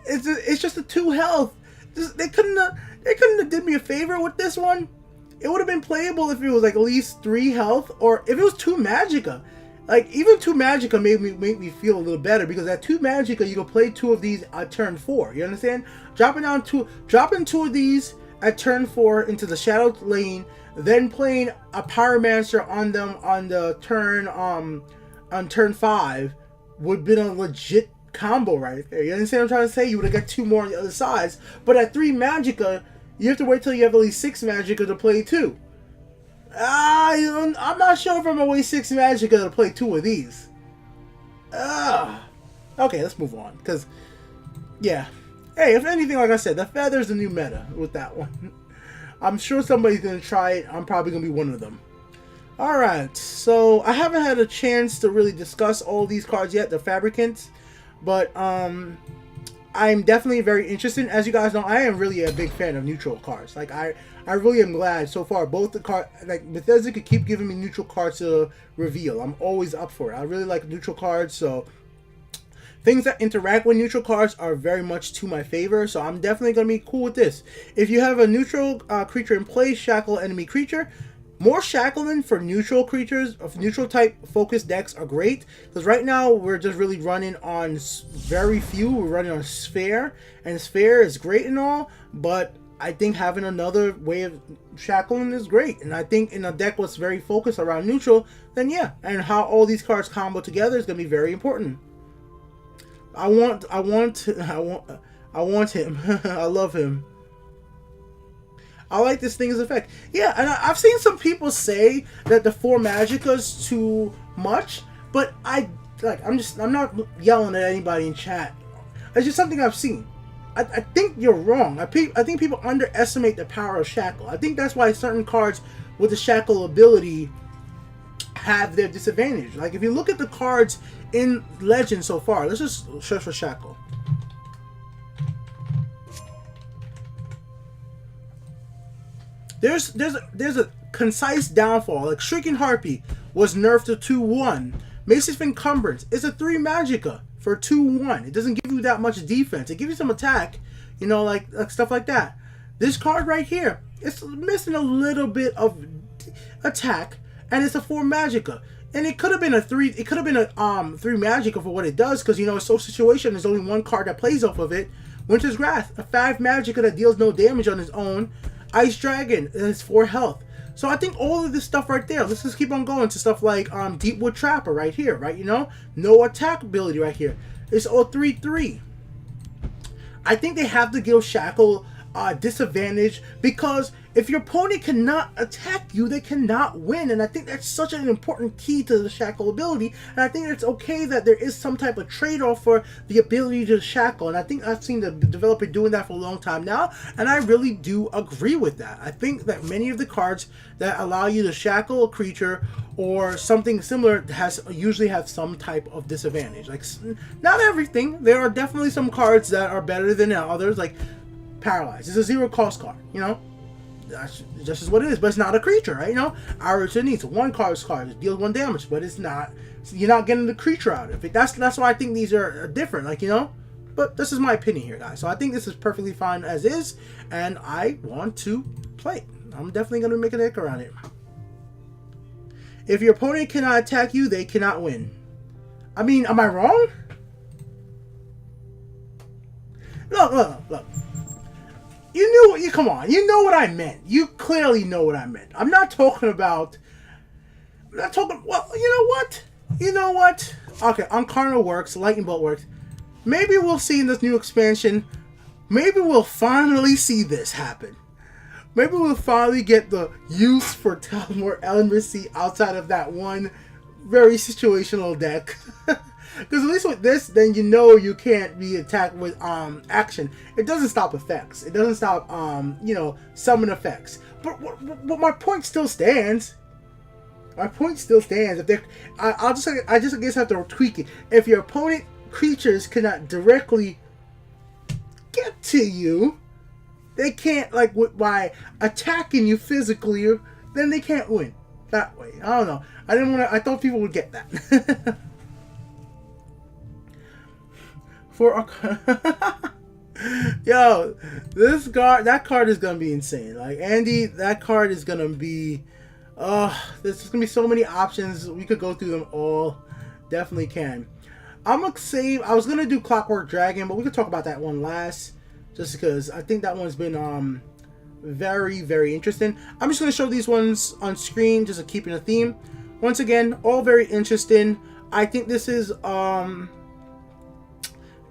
it's just a 2 health. They couldn't have did me a favor with this one. It would have been playable if it was like at least 3 health, or if it was 2 Magicka. Like, even 2 Magicka made me feel a little better, because at 2 Magicka, you can play 2 of these at turn 4. You understand? Dropping 2 of these at turn 4 into the Shadow lane, then playing a Pyromancer on them on the turn on turn 5 would have been a legit combo right there. You understand what I'm trying to say? You would have got 2 more on the other sides. But at 3 Magicka, you have to wait till you have at least 6 Magicka to play 2. I'm not sure if I'm gonna waste 6 Magicka to play 2 of these. Okay, let's move on. Because, yeah. Hey, if anything, like I said, the feather's the new meta with that one. I'm sure somebody's gonna try it. I'm probably gonna be one of them. Alright, so I haven't had a chance to really discuss all these cards yet, the Fabricants. But, I'm definitely very interested. As you guys know, I am really a big fan of neutral cards. Like, I really am glad so far both the card, like, Bethesda could keep giving me neutral cards to reveal. I'm always up for it. I really like neutral cards, so things that interact with neutral cards are very much to my favor, so I'm definitely going to be cool with this. If you have a neutral creature in play, shackle enemy creature. More shackling for neutral creatures of neutral type focused decks are great, because right now we're just really running on very few. We're running on Sphere, and Sphere is great and all, but I think having another way of shackling is great. And I think in a deck that's very focused around neutral, then yeah, and how all these cards combo together is going to be very important. I want him. I love him. I like this thing's effect. Yeah, and I've seen some people say that the 4 Magicka's too much, but I'm not yelling at anybody in chat. It's just something I've seen. I think you're wrong. I think people underestimate the power of Shackle. I think that's why certain cards with the Shackle ability have their disadvantage. Like, if you look at the cards in Legend so far, let's just search for Shackle. There's a concise downfall. Like, Shrieking Harpy was nerfed to 2/1. Mace's Encumbrance is a 3 Magicka for 2/1. It doesn't give you that much defense. It gives you some attack, you know, like stuff like that. This card right here, it's missing a little bit of attack, and it's a 4 Magicka. And it could have been a 3. It could have been a 3 Magicka for what it does, because, you know, Soul Situation, there's only one card that plays off of it. Winter's Wrath, a 5 Magicka that deals no damage on its own. Ice Dragon, and it's 4 health. So I think all of this stuff right there, let's just keep on going to stuff like Deepwood Trapper right here, right? You know, no attack ability right here. It's all 3/3. I think they have to give Shackle disadvantage, because if your opponent cannot attack you, they cannot win. And I think that's such an important key to the Shackle ability. And I think it's okay that there is some type of trade-off for the ability to shackle. And I think I've seen the developer doing that for a long time now, and I really do agree with that. I think that many of the cards that allow you to shackle a creature or something similar usually have some type of disadvantage. Like, not everything. There are definitely some cards that are better than others, like Paralyze. It's a 0 cost card, you know? That's just what it is, but it's not a creature, right? You know, Hours of Needs, 1 card, it deals 1 damage, but it's not. You're not getting the creature out of it. That's why I think these are different, like, you know. But this is my opinion here, guys. So I think this is perfectly fine as is, and I want to play it. I'm definitely going to make a deck around it. If your opponent cannot attack you, they cannot win. I mean, am I wrong? Look. Come on. You know what I meant. You clearly know what I meant. I'm not talking, well, you know what? Okay, Uncarnal works, Lightning Bolt works. Maybe we'll see in this new expansion, maybe we'll finally see this happen. Maybe we'll finally get the use for Telemort Elmercy outside of that one very situational deck. Because at least with this, then you know you can't be attacked with action. It doesn't stop effects. It doesn't stop summon effects. But my point still stands. My point still stands. If I just guess have to tweak it. If your opponent creatures cannot directly get to you, they can't, like, by attacking you physically, then they can't win that way. I don't know. I thought people would get that. Yo, that card is gonna be insane. Like, Andy, that card is gonna be There's gonna be so many options. We could go through them all. Definitely can. I'm gonna save. I was gonna do Clockwork Dragon, but we could talk about that one last, just because I think that one's been very, very interesting. I'm just gonna show these ones on screen just to keep in a theme. Once again, all very interesting. I think this is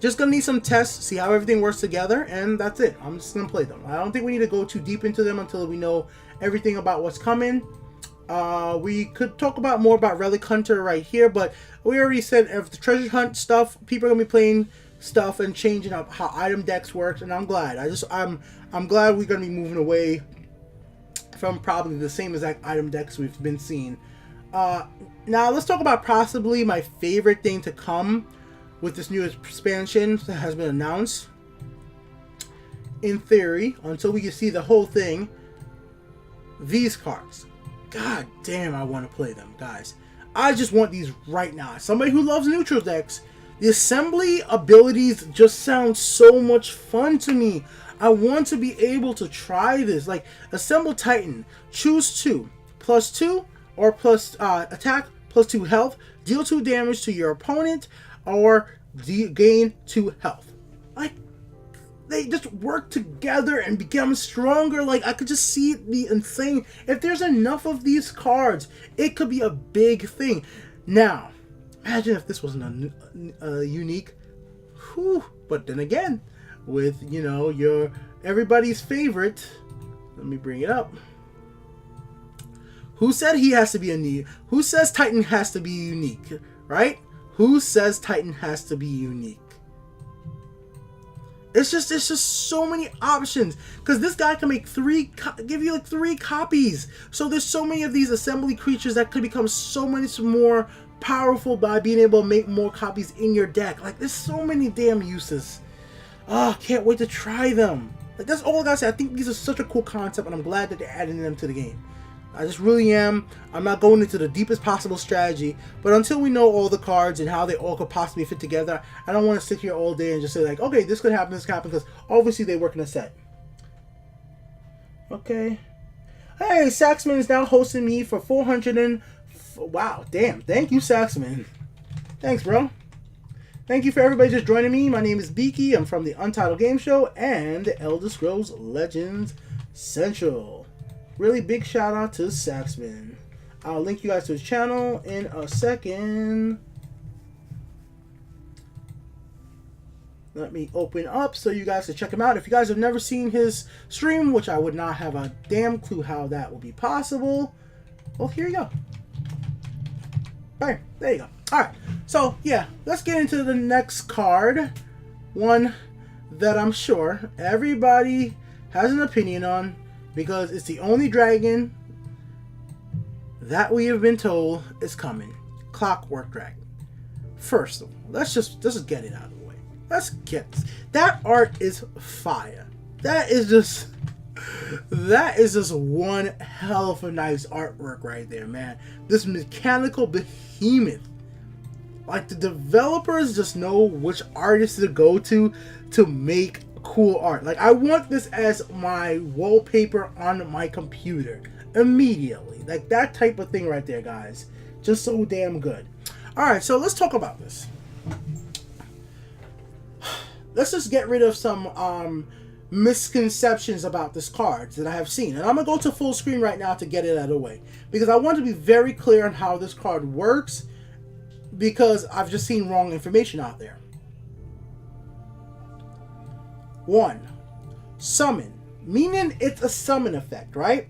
just gonna need some tests, see how everything works together, and that's it. I'm just gonna play them. I don't think we need to go too deep into them until we know everything about what's coming. We could talk about more about Relic Hunter right here, but we already said if the treasure hunt stuff, people are gonna be playing stuff and changing up how item decks works, and I'm glad. I'm glad we're gonna be moving away from probably the same exact item decks we've been seeing. Now let's talk about possibly my favorite thing to come with this new expansion that has been announced. In theory, until we can see the whole thing, these cards. God damn, I want to play them, guys. I just want these right now. Somebody who loves neutral decks, the assembly abilities just sound so much fun to me. I want to be able to try this. Like, assemble Titan, choose 2, +2 or plus attack, +2 health, deal 2 damage to your opponent, or gain 2 health. Like, they just work together and become stronger. Like, I could just see it be insane. If there's enough of these cards, it could be a big thing. Now, imagine if this wasn't a unique. Whew. But then again, with, you know, your everybody's favorite, let me bring it up. Who said he has to be unique? Who says Titan has to be unique, right? Who says Titan has to be unique? It's just so many options, because this guy can make give you like 3 copies. So there's so many of these assembly creatures that could become so much more powerful by being able to make more copies in your deck. Like, there's so many damn uses. Oh, can't wait to try them. Like, that's all I gotta say. I think these are such a cool concept, and I'm glad that they're adding them to the game. I just really am. I'm not going into the deepest possible strategy, but until we know all the cards and how they all could possibly fit together, I don't want to sit here all day and just say like, okay, this could happen, this could happen, because obviously they work in a set. Okay. Hey, Saxman is now hosting me for 400 and... Wow, damn. Thank you, Saxman. Thanks, bro. Thank you for everybody just joining me. My name is Beaky. I'm from the Untitled Game Show and the Elder Scrolls Legends Central. Really big shout out to Saxman. I'll link you guys to his channel in a second. Let me open up so you guys can check him out. If you guys have never seen his stream, which I would not have a damn clue how that would be possible. Well, here you go. Alright, there you go. Alright, so yeah, let's get into the next card. One that I'm sure everybody has an opinion on, because it's the only dragon that we have been told is coming. Clockwork Dragon. First of all, let's just get it out of the way. Let's get this. That art is fire. That is just one hell of a nice artwork right there, man. This mechanical behemoth. Like, the developers just know which artists to go to make cool art. Like, I want this as my wallpaper on my computer immediately. Like, that type of thing right there, guys. Just so damn good. Alright, so let's talk about this. Let's just get rid of some misconceptions about this card that I have seen. And I'm going to go to full screen right now to get it out of the way, because I want to be very clear on how this card works, because I've just seen wrong information out there. 1. Summon. Meaning it's a summon effect, right?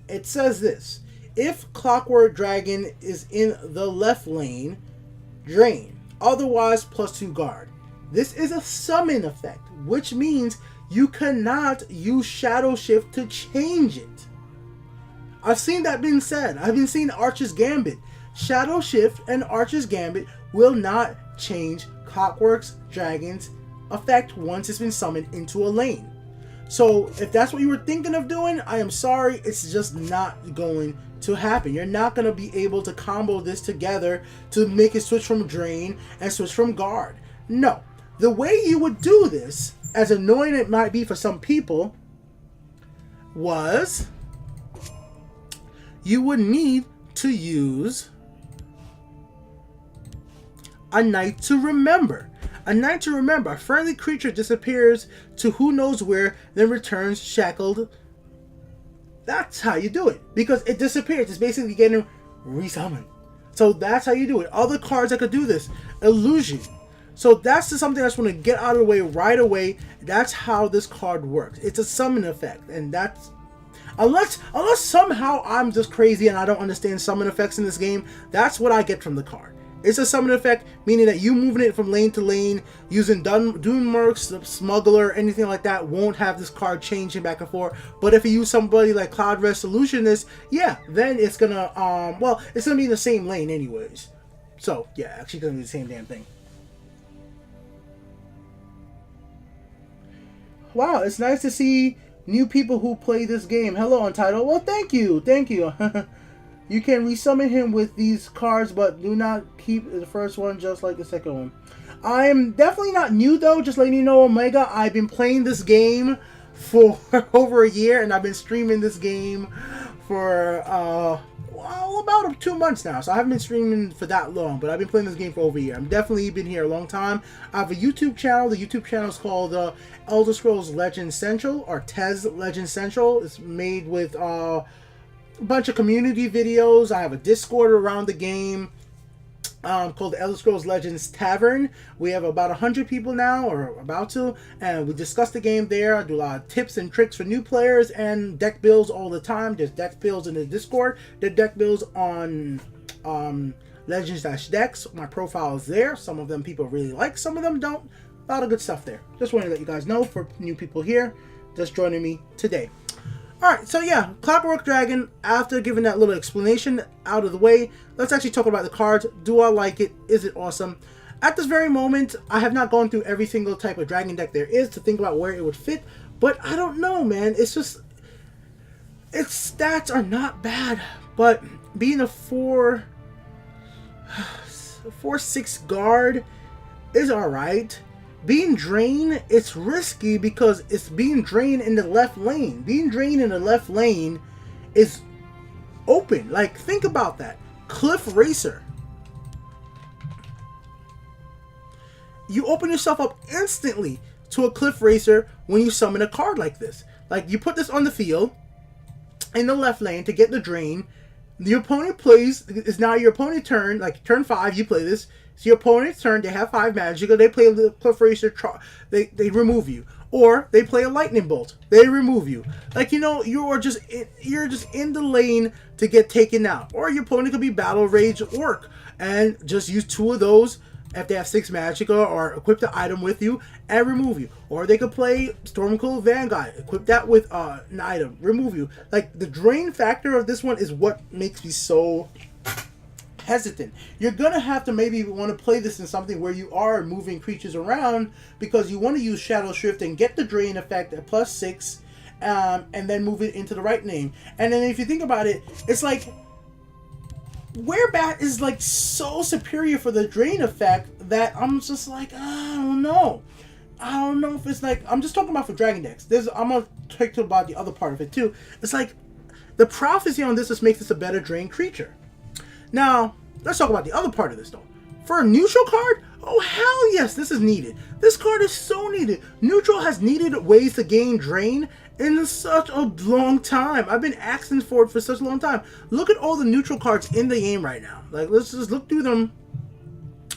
It says this. If Clockwork Dragon is in the left lane, drain. Otherwise, +2 guard. This is a summon effect, which means you cannot use Shadow Shift to change it. I've seen that being said. I've been seeing Archer's Gambit. Shadow Shift and Archer's Gambit will not change Clockwork Dragon's effect once it's been summoned into a lane. So if that's what you were thinking of doing, I am sorry, it's just not going to happen. You're not going to be able to combo this together to make it switch from drain and switch from guard. No. The way you would do this, as annoying it might be for some people, was you would need to use a Night to Remember. A Night to Remember. A friendly creature disappears to who knows where, then returns shackled. That's how you do it. Because it disappears. It's basically getting resummoned. So that's how you do it. Other cards that could do this. Illusion. So that's just something I just want to get out of the way right away. That's how this card works. It's a summon effect. And that's... Unless somehow I'm just crazy and I don't understand summon effects in this game, that's what I get from the card. It's a summon effect, meaning that you moving it from lane to lane, using Doommerks, Smuggler, anything like that, won't have this card changing back and forth. But if you use somebody like Cloud Resolutionist, yeah, then it's gonna, well, it's gonna be in the same lane anyways. So, yeah, actually gonna be the same damn thing. Wow, it's nice to see new people who play this game. Hello, Untitled. Well, thank you. Thank you. You can resummon him with these cards, but do not keep the first one just like the second one. I'm definitely not new, though. Just letting you know, Omega, I've been playing this game for over a year, and I've been streaming this game for, well, about 2 months now. So I haven't been streaming for that long, but I've been playing this game for over a year. I've definitely been here a long time. I have a YouTube channel. The YouTube channel is called Elder Scrolls Legend Central, or TES Legend Central. It's made with a bunch of community videos. I have a Discord around the game called the Elder Scrolls Legends Tavern. We have about 100 people now, or about to, and we discuss the game there. I do a lot of tips and tricks for new players and deck builds all the time. There's deck builds in the Discord. The deck builds on Legends-Decks. My profile is there. Some of them people really like, some of them don't. A lot of good stuff there. Just wanted to let you guys know for new people here just joining me today. Alright, so yeah, Clockwork Dragon, after giving that little explanation out of the way, let's actually talk about the cards. Do I like it? Is it awesome? At this very moment, I have not gone through every single type of dragon deck there is to think about where it would fit, but I don't know, man. It's just, its stats are not bad, but being a 4/6 guard is alright. Being drained, it's risky because it's being drained in the left lane. Being drained in the left lane is open. Like, think about that. Cliff Racer. You open yourself up instantly to a Cliff Racer when you summon a card like this. Like, you put this on the field in the left lane to get the drain. The opponent plays, it's now your opponent's turn, like turn 5, you play this. So your opponent's turn, they have 5 magic, they play the Cliff Racer, they remove you. Or they play a Lightning Bolt, they remove you. Like, you know, you're just in the lane to get taken out. Or your opponent could be Battle Rage Orc and just use 2 of those if they have 6 Magicka, or equip the item with you and remove you. Or they could play Stormcold Vanguard, equip that with an item, remove you. Like, the drain factor of this one is what makes me so hesitant. You're gonna have to maybe want to play this in something where you are moving creatures around, because you want to use Shadow Shift and get the drain effect at +6, and then move it into the right name. And then if you think about it, it's like Werebat is like so superior for the drain effect that I'm just like, I don't know. I don't know if it's like, I'm just talking about for Dragon decks. I'm gonna talk about the other part of it too. It's like the prophecy on this just makes this a better drain creature. Now, let's talk about the other part of this though. For a neutral card, oh hell yes, this is needed. This card is so needed. Neutral has needed ways to gain drain in such a long time. I've been asking for it for such a long time. Look at all the neutral cards in the game right now. Like, let's just look through them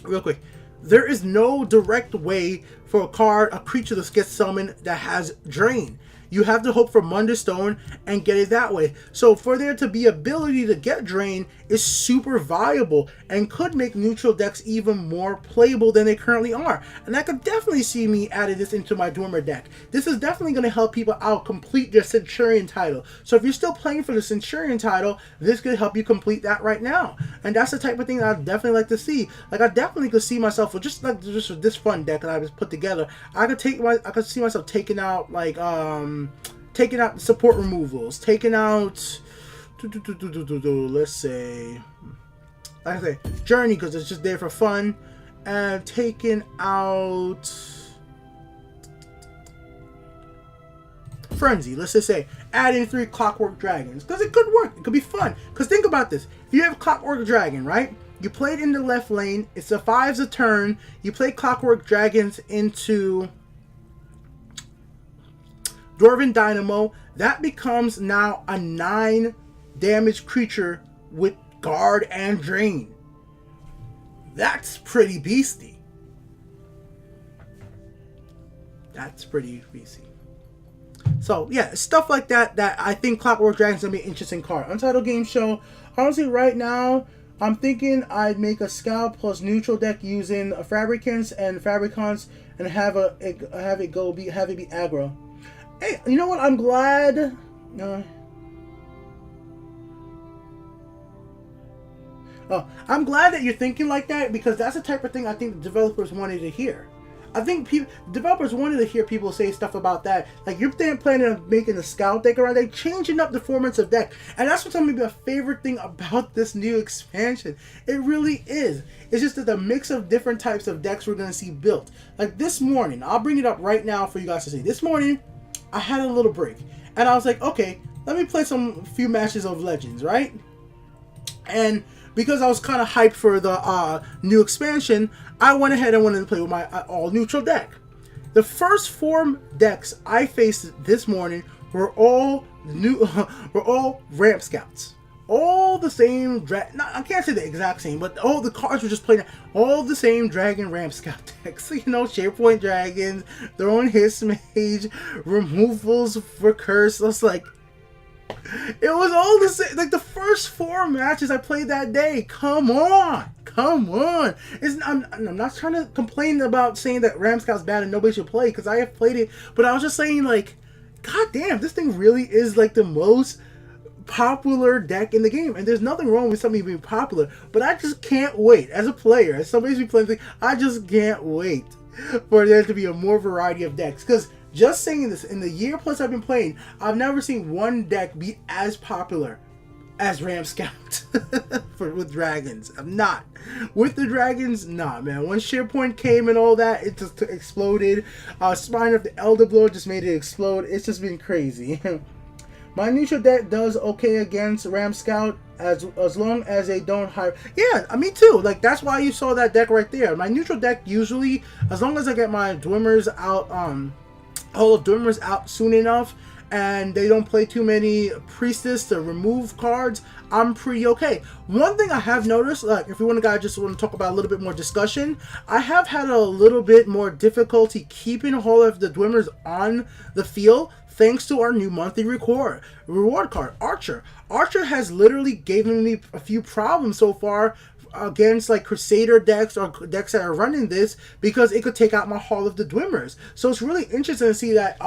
real quick. There is no direct way for a creature to get summoned that has drain. You have to hope for Munderstone and get it that way. So for there to be ability to get drain is super viable and could make neutral decks even more playable than they currently are. And I could definitely see me adding this into my Dwemer deck. This is definitely going to help people out complete their Centurion title. So if you're still playing for the Centurion title, this could help you complete that right now. And that's the type of thing that I'd definitely like to see. Like, I definitely could see myself with just this fun deck that I was put together. I could see myself taking out like taking out the support removals, taking out let's say, like I say, Journey, because it's just there for fun, and taking out Frenzy, let's just say, add in 3 Clockwork Dragons, because it could work. It could be fun. Because think about this. If you have Clockwork Dragon, right? You play it in the left lane. It survives a turn. You play Clockwork Dragons into Dwarven Dynamo. That becomes now a 9 damage creature with Guard and Drain. That's pretty beasty. That's pretty beasty. So, yeah, stuff like that I think Clockwork Dragon's going to be an interesting card. Untitled Game Show. Honestly, right now, I'm thinking I'd make a Scout plus neutral deck using Fabricants and Fabricants and have it be aggro. Hey, you know what? I'm glad. I'm glad that you're thinking like that, because that's the type of thing I think the developers wanted to hear. I think developers wanted to hear people say stuff about that. Like, you're planning on making a Scout deck around there, changing up the formats of deck. And that's what's going to be my favorite thing about this new expansion. It really is. It's just that the mix of different types of decks we're going to see built. Like this morning, I'll bring it up right now for you guys to see. This morning, I had a little break. And I was like, okay, let me play a few matches of Legends, right? And because I was kind of hyped for the new expansion, I went ahead and wanted to play with my all-neutral deck. The first 4 decks I faced this morning were all Ramp Scouts. All the same, I can't say the exact same, but all the cards were just playing all the same Dragon Ramp Scout decks. You know, SharePoint Dragons, their own Hiss Mage, removals for Curse. I was like, it was all the same. Like, the first 4 matches I played that day. Come on. I'm not trying to complain about saying that Ram Scout's bad and nobody should play, because I have played it. But I was just saying, like, god damn, this thing really is like the most popular deck in the game. And there's nothing wrong with something being popular. But I just can't wait. As a player, as somebody who's been playing things, I just can't wait for there to be a more variety of decks. Because just saying this, in the year plus I've been playing, I've never seen one deck be as popular as Ram Scout with dragons. I'm not. With the dragons, nah, man. Once SharePoint came and all that, it just exploded. Spine of the Elder Blow just made it explode. It's just been crazy. My neutral deck does okay against Ram Scout as long as they don't hire. Yeah, me too. Like, that's why you saw that deck right there. My neutral deck usually, as long as I get my Dwimmers out, all of Dwimmers out soon enough, and they don't play too many Priestess to remove cards, I'm pretty okay. One thing I have noticed, like, if you want to just want to talk about a little bit more discussion, I have had a little bit more difficulty keeping all of the Dwimmers on the field, thanks to our new monthly reward card, Archer. Archer has literally given me a few problems so far against, like, Crusader decks or decks that are running this, because it could take out my Hall of the Dwimmers. So it's really interesting to see that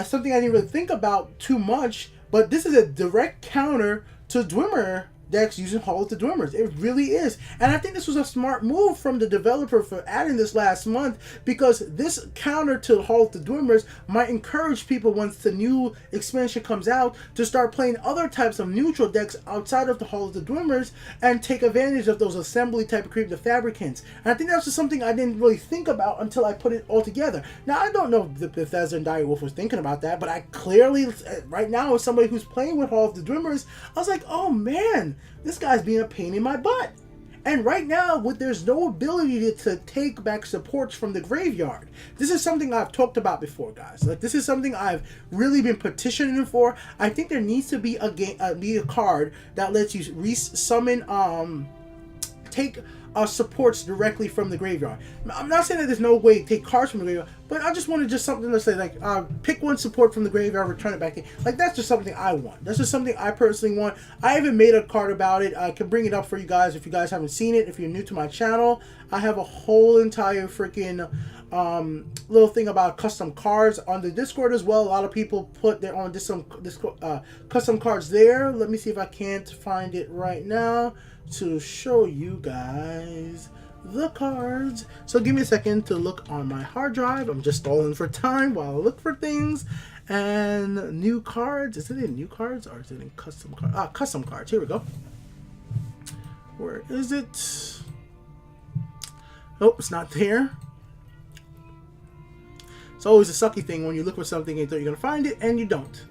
something I didn't really think about too much, but this is a direct counter to Dwimmer decks using Hall of the Dwimmers. It really is. And I think this was a smart move from the developer for adding this last month, because this counter to Hall of the Dwimmers might encourage people, once the new expansion comes out, to start playing other types of neutral decks outside of the Hall of the Dwimmers and take advantage of those assembly type of creep, the Fabricants. And I think that's just something I didn't really think about until I put it all together. Now, I don't know if Bethesda and Dire Wolf was thinking about that, but I clearly, right now, as somebody who's playing with Hall of the Dwimmers, I was like, oh man, this guy's being a pain in my butt. And right now, there's no ability to take back supports from the graveyard. This is something I've talked about before, guys. Like, this is something I've really been petitioning for. I think there needs to be a card that lets you summon, take supports directly from the graveyard. I'm not saying that there's no way to take cards from the graveyard, but I just wanted just something to say, like, pick one support from the graveyard, return it back in. Like, that's just something I want. That's just something I personally want. I haven't made a card about it. I can bring it up for you guys if you guys haven't seen it. If you're new to my channel, I have a whole entire freaking little thing about custom cards on the Discord as well. A lot of people put their own custom cards there. Let me see if I can't find it right now to show you guys the cards. So give me a second to look on my hard drive. I'm just stalling for time while I look for things. And new cards. Is it in new cards or is it in custom cards? Custom cards. Here we go. Where is it? Oh, it's not there. It's always a sucky thing when you look for something and you thought you're gonna find it and you don't.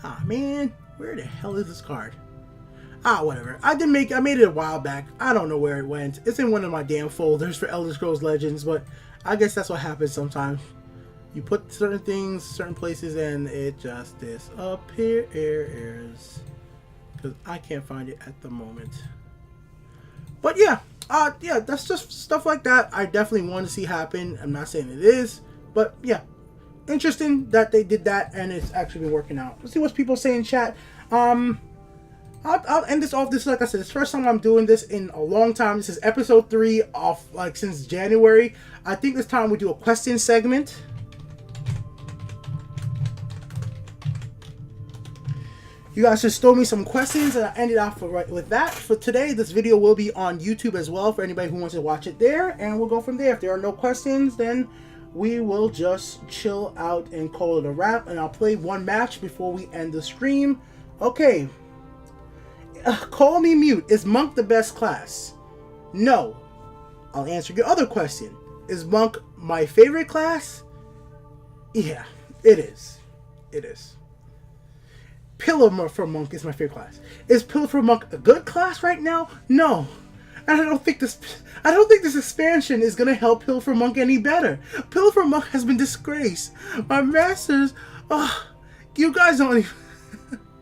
Ah man, where the hell is this card? Ah, whatever. I made it a while back. I don't know where it went. It's in one of my damn folders for Elder Scrolls Legends, but I guess that's what happens sometimes. You put certain things, certain places, and it just disappears. Because I can't find it at the moment. But yeah, yeah, that's just stuff like that I definitely want to see happen. I'm not saying it is, but yeah. Interesting that they did that and it's actually been working out. Let's see what people say in chat. I'll end this off. This, like I said, it's the first time I'm doing this in a long time. This is episode 3 off, like, since January. I think this time we do a question segment. You guys just throw me some questions and I ended off with that. For today, this video will be on YouTube as well for anybody who wants to watch it there. And we'll go from there. If there are no questions, then we will just chill out and call it a wrap. And I'll play one match before we end the stream. Okay. Call me mute. Is Monk the best class? No. I'll answer your other question. Is Monk my favorite class? Yeah, it is. It is. Pillar for Monk is my favorite class. Is Pillar for Monk a good class right now? No. And I don't think this expansion is gonna help Pillar for Monk any better. Pillar for Monk has been disgraced. My masters, you guys don't even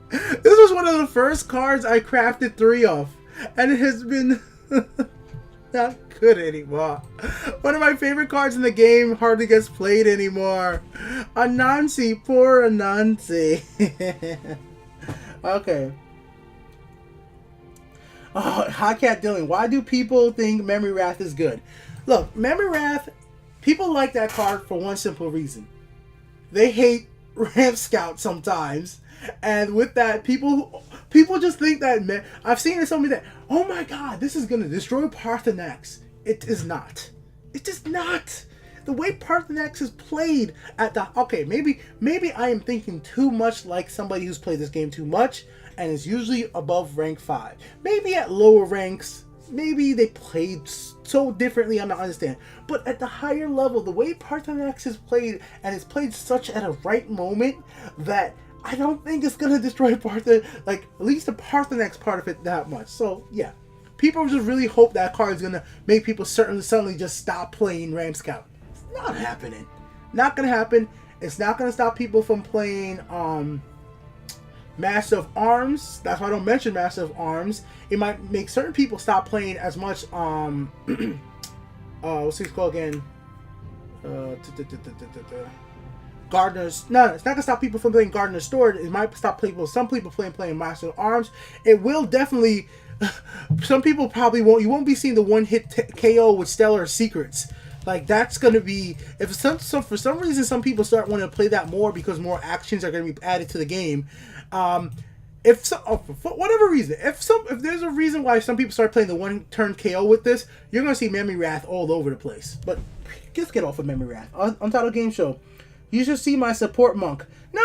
this was one of the first cards I crafted 3 of. And it has been not good anymore. One of my favorite cards in the game hardly gets played anymore. Anansi, poor Anansi. Okay. Oh, Hotcat Dylan, why do people think Memory Wrath is good? Look, Memory Wrath, people like that card for one simple reason. They hate Ramp Scout sometimes. And with that, people just think that, I've seen it so many that, oh my god, this is going to destroy Parthenax. It is not. It is not. The way Parthenax is played at the... Okay, maybe I am thinking too much like somebody who's played this game too much and is usually above rank 5. Maybe at lower ranks, maybe they played so differently, I'm not understand. But at the higher level, the way Parthenax is played, and it's played such at a right moment that I don't think it's going to destroy like, at least the Parthenax part of it that much. So, yeah. People just really hope that card is going to make people suddenly just stop playing Ram Scout. It's not happening. Not going to happen. It's not going to stop people from playing Master of Arms. That's why I don't mention Master of Arms. It might make certain people stop playing as much, what's it called again? Gardener's... No, it's not going to stop people from playing Gardener's Sword. It might stop some people playing Master of Arms. It will definitely... Some people probably won't... You won't be seeing the one-hit KO with Stellar Secrets. Like, that's going to be... For some reason, some people start wanting to play that more because more actions are going to be added to the game. For whatever reason, if there's a reason why some people start playing the one-turn KO with this, you're going to see Memory Wrath all over the place. But just get off of Memory Wrath. Untitled Game Show. You should see my support Monk. No.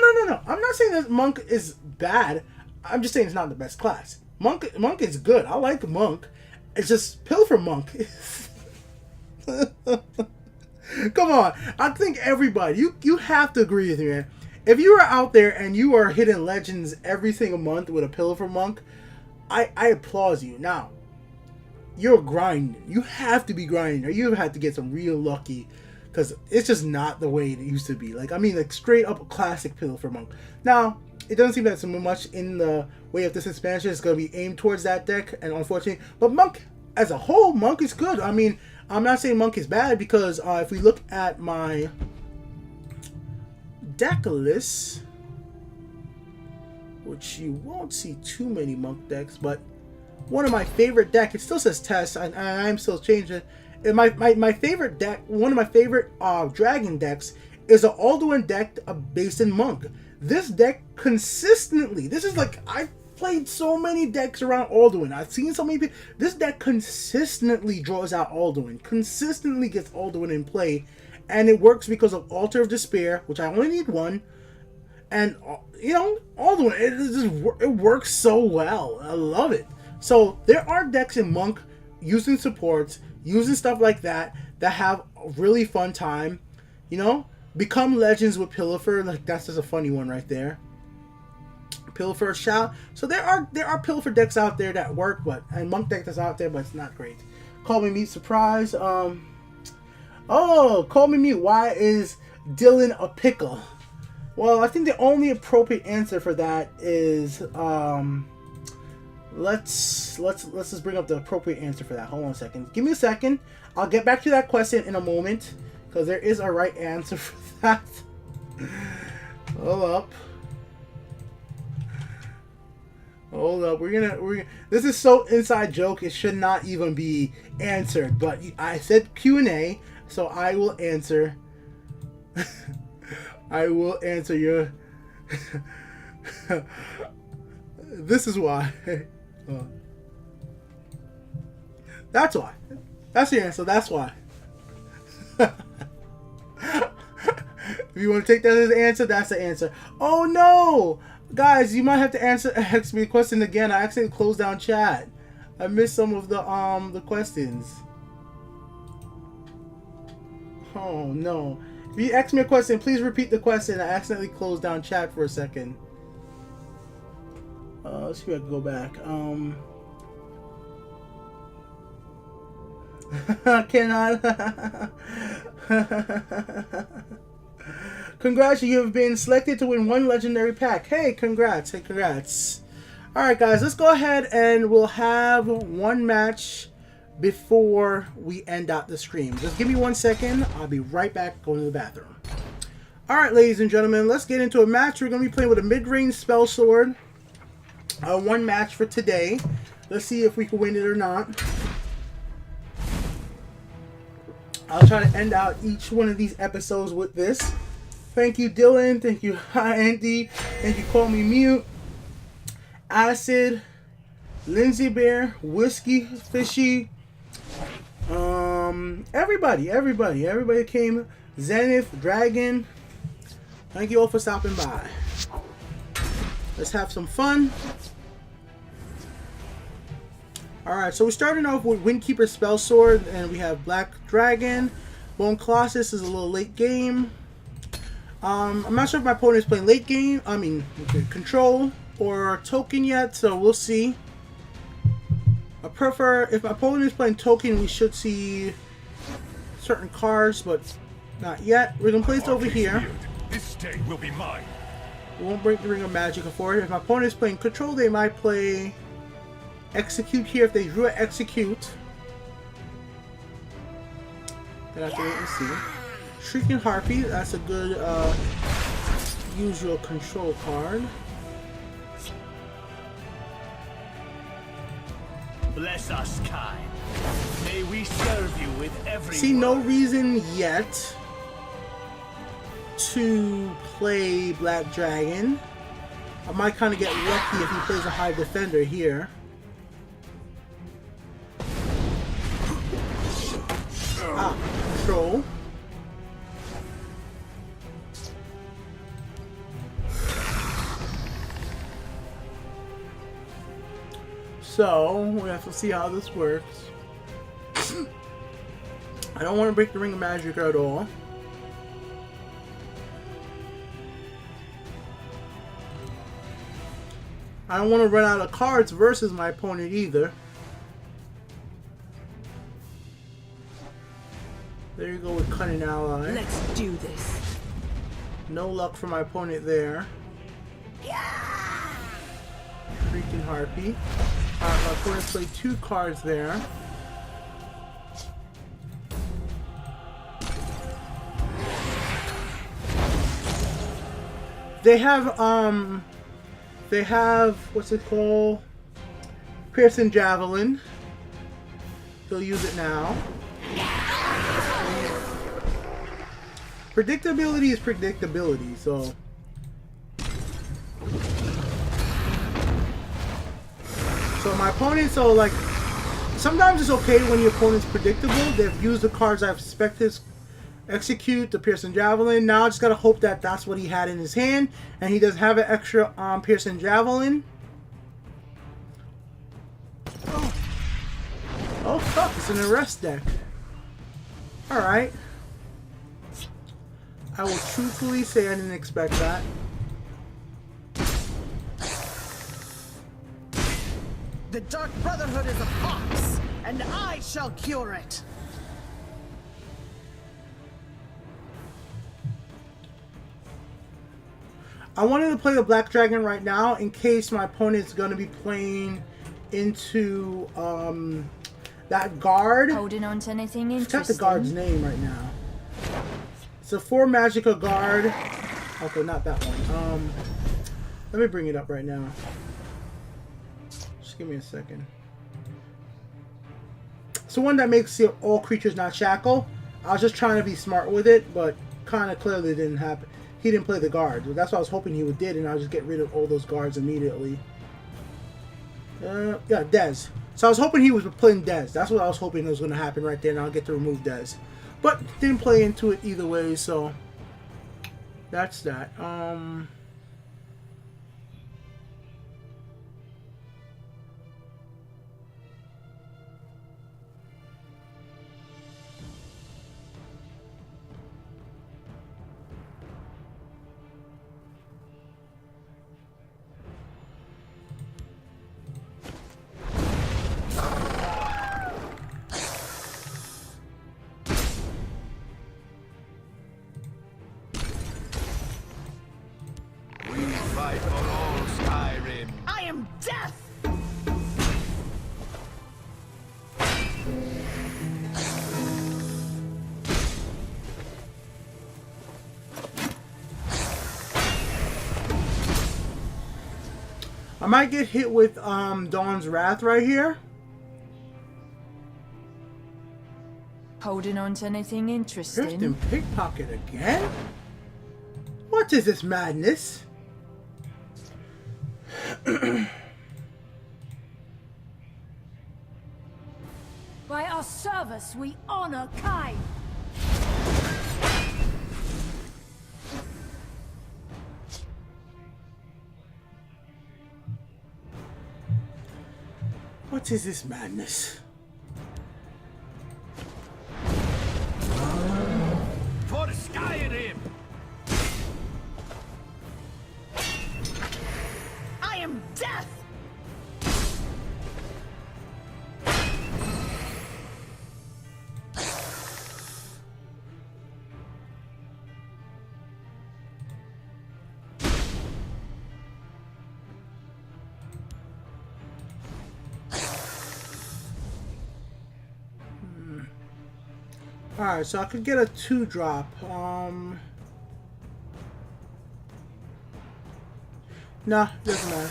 I'm not saying that Monk is bad. I'm just saying it's not the best class. Monk is good. I like Monk. It's just Pilfer Monk. Come on. I think everybody, you have to agree with me, man. If you are out there and you are hitting Legends every single month with a Pilfer Monk, I applaud you. Now, you're grinding. You have to be grinding, or you have to get some real lucky. Because it's just not the way it used to be. Like, I mean, like, straight up classic Pilfer Monk. Now, it doesn't seem that so much in the way of this expansion is going to be aimed towards that deck, and unfortunately, but Monk, as a whole, Monk is good. I mean, I'm not saying Monk is bad, because if we look at my deck list, which you won't see too many Monk decks, but one of my favorite decks, it still says Test, and I'm still changing it. My favorite deck, one of my favorite Dragon decks, is an Alduin deck based in Monk. This deck consistently, this is like, I've played so many decks around Alduin. I've seen so many people. This deck consistently draws out Alduin, consistently gets Alduin in play, and it works because of Altar of Despair, which I only need one, and, you know, Alduin, it works so well. I love it. So, there are decks in Monk using supports, using stuff like that that have a really fun time. You know, become legends with Pillifer. Like, that's just a funny one right there. Pillifer shout. So there are Pillifer decks out there that work, and monk deck that's out there, but it's not great. Call me mute surprise. Oh, call me mute. Why is Dylan a pickle? Well, I think the only appropriate answer for that is let's just bring up the appropriate answer for that. Hold on a second. Give me a second. I'll get back to that question in a moment because there is a right answer for that. Hold up. Hold up. We're gonna. This is so inside joke. It should not even be answered. But I said Q&A, so I will answer. I will answer your. This is why. That's why. That's the answer. That's why. If you want to take that as an answer, that's the answer. Oh no! Guys, you might have to ask me a question again. I accidentally closed down chat. I missed some of the questions. Oh no. If you ask me a question, please repeat the question. I accidentally closed down chat for a second. Let's see if I can go back. Cannot. Congrats, you have been selected to win 1 legendary pack. Hey, congrats. Hey, congrats. Alright, guys, let's go ahead and we'll have 1 match before we end out the stream. Just give me 1 second. I'll be right back going to the bathroom. Alright, ladies and gentlemen, let's get into a match. We're going to be playing with a mid-range spell sword. 1 match for today. Let's see if we can win it or not. I'll try to end out each one of these episodes with this. Thank you, Dylan. Thank you, hi, Andy. Thank you, Call Me Mute. Acid. Lindsay Bear. Whiskey Fishy. Everybody came. Zenith, Dragon. Thank you all for stopping by. Let's have some fun. Alright, so we're starting off with Windkeeper Spell Sword, and we have Black Dragon. Bone Colossus is a little late game. I'm not sure if my opponent is playing late game, control or token yet, so we'll see. I prefer, if my opponent is playing token, we should see certain cards, but not yet. We're going to place it over here. This day will be mine. We won't break the Ring of Magic for it. If my opponent is playing control, they might play Execute here. If they drew an Execute, then I have to wait and see. Shrieking Harpy, that's a good usual control card. Bless us, kind. May we serve you with every See no reason yet to play Black Dragon. I might kind of get lucky if he plays a high defender here. Control. So, we have to see how this works. I don't want to break the Ring of Magic at all. I don't want to run out of cards versus my opponent either. There you go with Cunning Ally. Let's do this. No luck for my opponent there. Freaking Harpy. My opponent played 2 cards there. They have, what's it called? Piercing Javelin. He'll use it now. Predictability is predictability, so. So my opponent, sometimes it's okay when your opponent's predictable. They've used the cards I've expected. Execute the Piercing Javelin. Now I just gotta hope that that's what he had in his hand, and he does have an extra Piercing Javelin. Oh fuck! It's an arrest deck. Alright. I will truthfully say I didn't expect that. The Dark Brotherhood is a fox, and I shall cure it. I wanted to play the Black Dragon right now in case my opponent's going to be playing into that guard. Holding on to anything I interesting? forgot the guard's name right now. It's a 4 Magicka guard. Okay, not that one. Let me bring it up right now. Just give me a second. It's the one that makes all creatures not shackle. I was just trying to be smart with it, but kind of clearly didn't happen. He didn't play the guard. That's what I was hoping he would did, and I'll just get rid of all those guards immediately. Yeah, Dez. So I was hoping he was playing Dez. That's what I was hoping was going to happen right there, and I'll get to remove Dez. But didn't play into it either way, so that's that. Fight for all Skyrim. I am death! I might get hit with Dawn's Wrath right here. Holding on to anything Thrift interesting? and pickpocket again? What is this madness? By our service, we honor Kai. What is this madness? For Skyrim. I am death! Alright, so I could get a 2-drop. Nah, doesn't matter.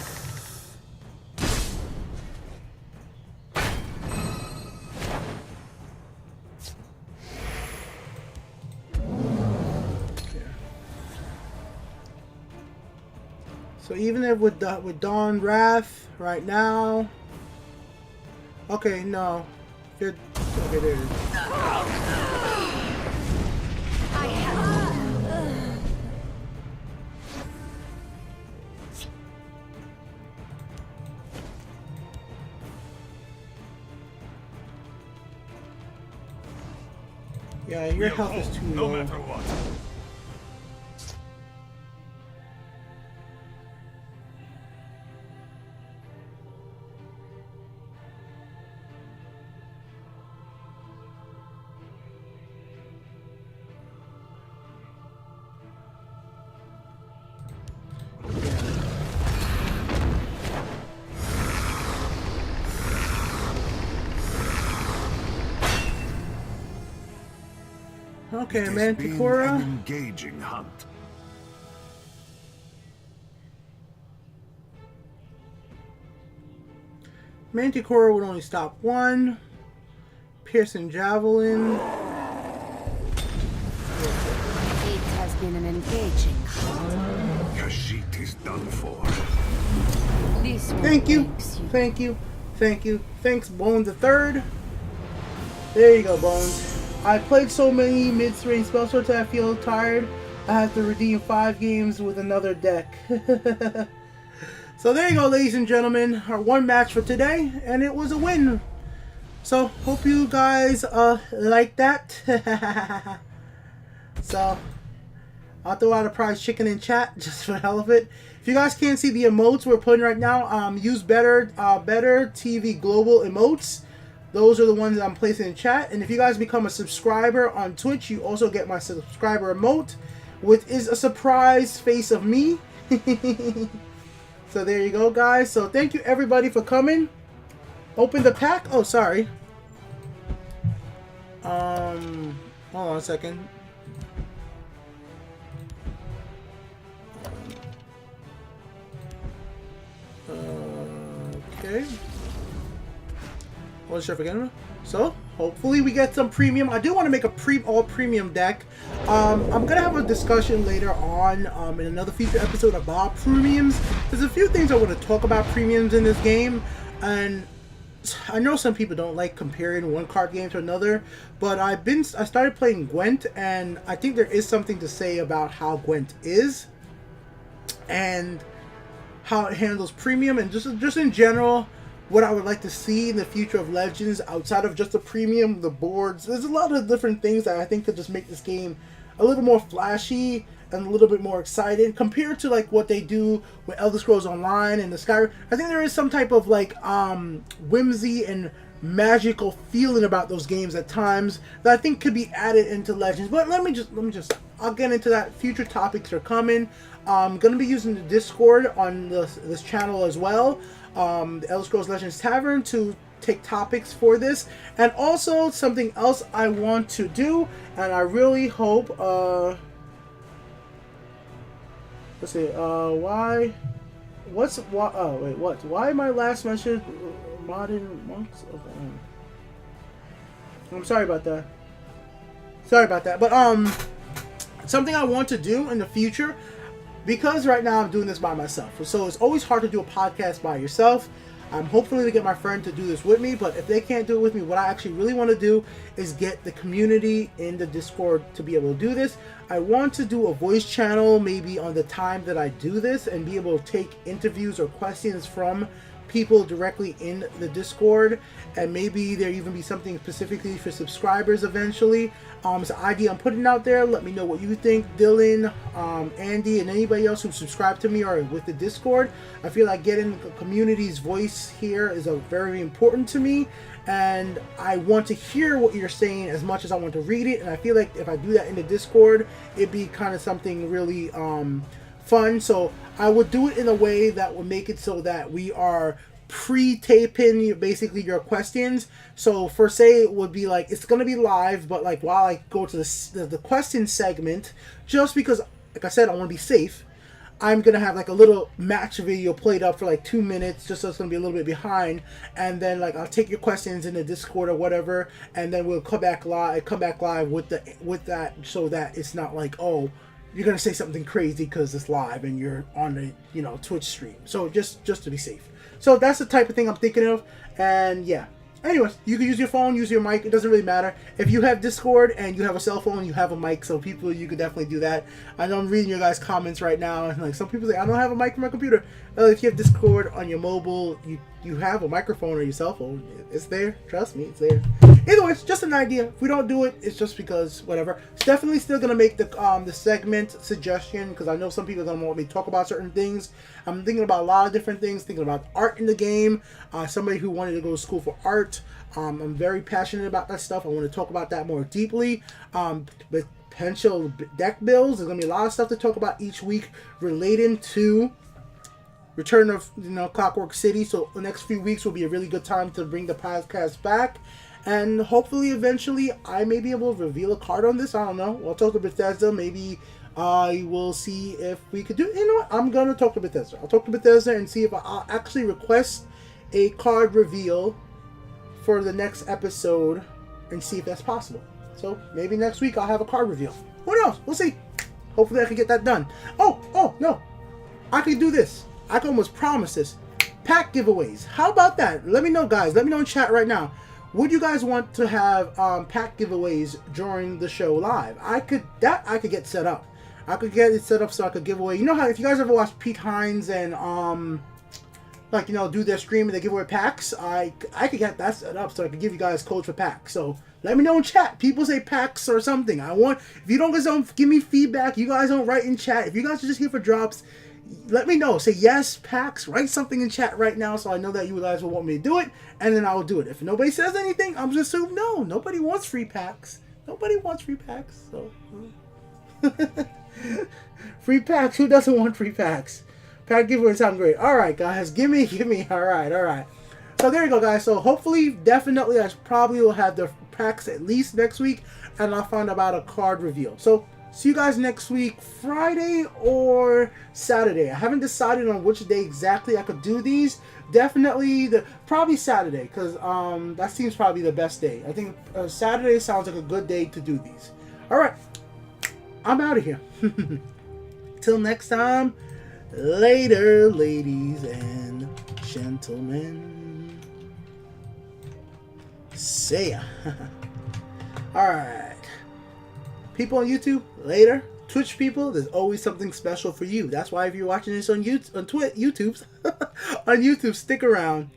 So even if with Dawn Wrath right now. Okay, no. Okay, there it is. I have... Yeah, your health is too No low. matter what. Okay, It has been Manticora. an engaging hunt. Manticora would only stop 1. Piercing Javelin. It has been an engaging hunt. Khajiit is done for. This one Thank you. makes Thank you. Thank you. Thanks, Bones the Third. There you go, Bones. I played so many mid-range spell sorts that I feel tired. I have to redeem 5 games with another deck. So there you go, ladies and gentlemen. Our 1 match for today, and it was a win. So hope you guys like that. So I'll throw out a prize chicken in chat just for the hell of it. If you guys can't see the emotes we're putting right now, use better TV Global emotes. Those are the ones that I'm placing in chat. And if you guys become a subscriber on Twitch, you also get my subscriber emote, which is a surprise face of me. So there you go, guys. So thank you everybody for coming. Open the pack. Oh, sorry. Hold on a second. Okay. Wasn't sure if I get it. So hopefully we get some premium. I do want to make a all premium deck. I'm gonna have a discussion later on in another future episode about premiums. There's a few things I want to talk about premiums in this game, and I know some people don't like comparing one card game to another, but I started playing Gwent, and I think there is something to say about how Gwent is and how it handles premium, and just in general what I would like to see in the future of Legends outside of just the premium, the boards. There's a lot of different things that I think could just make this game a little more flashy and a little bit more exciting compared to like what they do with Elder Scrolls Online and the Skyrim. I think there is some type of like whimsy and magical feeling about those games at times that I think could be added into Legends. But let me just I'll get into that. Future topics are coming. I'm gonna be using the Discord on this channel as well, the Elder Scrolls Legends Tavern, to take topics for this. And also something else I want to do, and I really hope let's see, why my last message modern monks? Okay. I'm sorry about that. But something I want to do in the future, because right now I'm doing this by myself, so it's always hard to do a podcast by yourself. I'm hopefully to get my friend to do this with me, but if they can't do it with me, what I actually really want to do is get the community in the Discord to be able to do this. I want to do a voice channel maybe on the time that I do this and be able to take interviews or questions from people directly in the Discord, and maybe there even be something specifically for subscribers eventually. It's an idea I'm putting out there. Let me know what you think, Dylan, Andy, and anybody else who subscribed to me or with the Discord. I feel like getting the community's voice here is very important to me, and I want to hear what you're saying as much as I want to read it. And I feel like if I do that in the Discord, it'd be kind of something really fun. So I would do it in a way that would make it so that we are pre-taping basically your questions. So for say it would be like it's gonna be live, but like while I go to the question segment, just because like I said I want to be safe, I'm gonna have like a little match video played up for like 2 minutes, just so it's gonna be a little bit behind, and then like I'll take your questions in the Discord or whatever, and then we'll come back live with that, so that it's not like, oh, you're gonna say something crazy because it's live and you're on the Twitch stream. So just to be safe. So that's the type of thing I'm thinking of. And yeah, anyways, you can use your phone, use your mic, it doesn't really matter. If you have Discord and you have a cell phone, you have a mic, so people, you could definitely do that. I know I'm reading your guys' comments right now, and like some people say I don't have a mic for my computer. If you have Discord on your mobile, you have a microphone or your cell phone. It's there, trust me, it's there. Either way, it's just an idea. If we don't do it, it's just because whatever. It's definitely still gonna make the segment suggestion, because I know some people are gonna want me to talk about certain things. I'm thinking about a lot of different things, thinking about art in the game. Somebody who wanted to go to school for art. I'm very passionate about that stuff. I want to talk about that more deeply. With potential deck builds, there's gonna be a lot of stuff to talk about each week relating to Return of Clockwork City. So the next few weeks will be a really good time to bring the podcast back, and hopefully eventually I may be able to reveal a card on this. I don't know. I'll talk to Bethesda. Maybe I will see if we could do. You know what? I'm gonna talk to Bethesda. I'll talk to Bethesda and see if I'll actually request a card reveal for the next episode and see if that's possible. So maybe next week I'll have a card reveal. Who knows? We'll see. Hopefully I can get that done. Oh no, I can do this. I can almost promise this. Pack giveaways. How about that? Let me know, guys. Let me know in chat right now. Would you guys want to have pack giveaways during the show live? I could get set up. I could get it set up so I could give away. You know how if you guys ever watched Pete Hines and like, you know, do their stream and they give away packs, I could get that set up so I could give you guys codes for packs. So let me know in chat. People say packs or something. If you guys don't give me feedback, you guys don't write in chat. If you guys are just here for drops, let me know. Say yes, packs. Write something in chat right now so I know that you guys will want me to do it, and then I will do it. If nobody says anything, I'm just assume no. Nobody wants free packs. Nobody wants free packs. So free packs. Who doesn't want free packs? Pack giveaways sound great. All right, guys. Give me. All right. So there you go, guys. So hopefully, definitely, I probably will have the packs at least next week, and I'll find about a card reveal. So see you guys next week, Friday or Saturday. I haven't decided on which day exactly I could do these. Definitely probably Saturday, because that seems probably the best day. I think Saturday sounds like a good day to do these. All right, I'm out of here. Till next time, later, ladies and gentlemen. See ya. All right. People on YouTube, later. Twitch people, there's always something special for you. That's why if you're watching this on YouTube, on YouTube, stick around.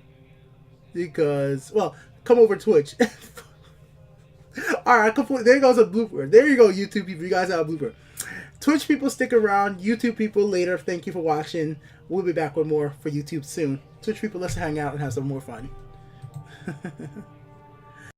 Because, well, come over to Twitch. Alright, there goes a blooper. There you go, YouTube people. You guys have a blooper. Twitch people, stick around. YouTube people, later. Thank you for watching. We'll be back with more for YouTube soon. Twitch people, let's hang out and have some more fun.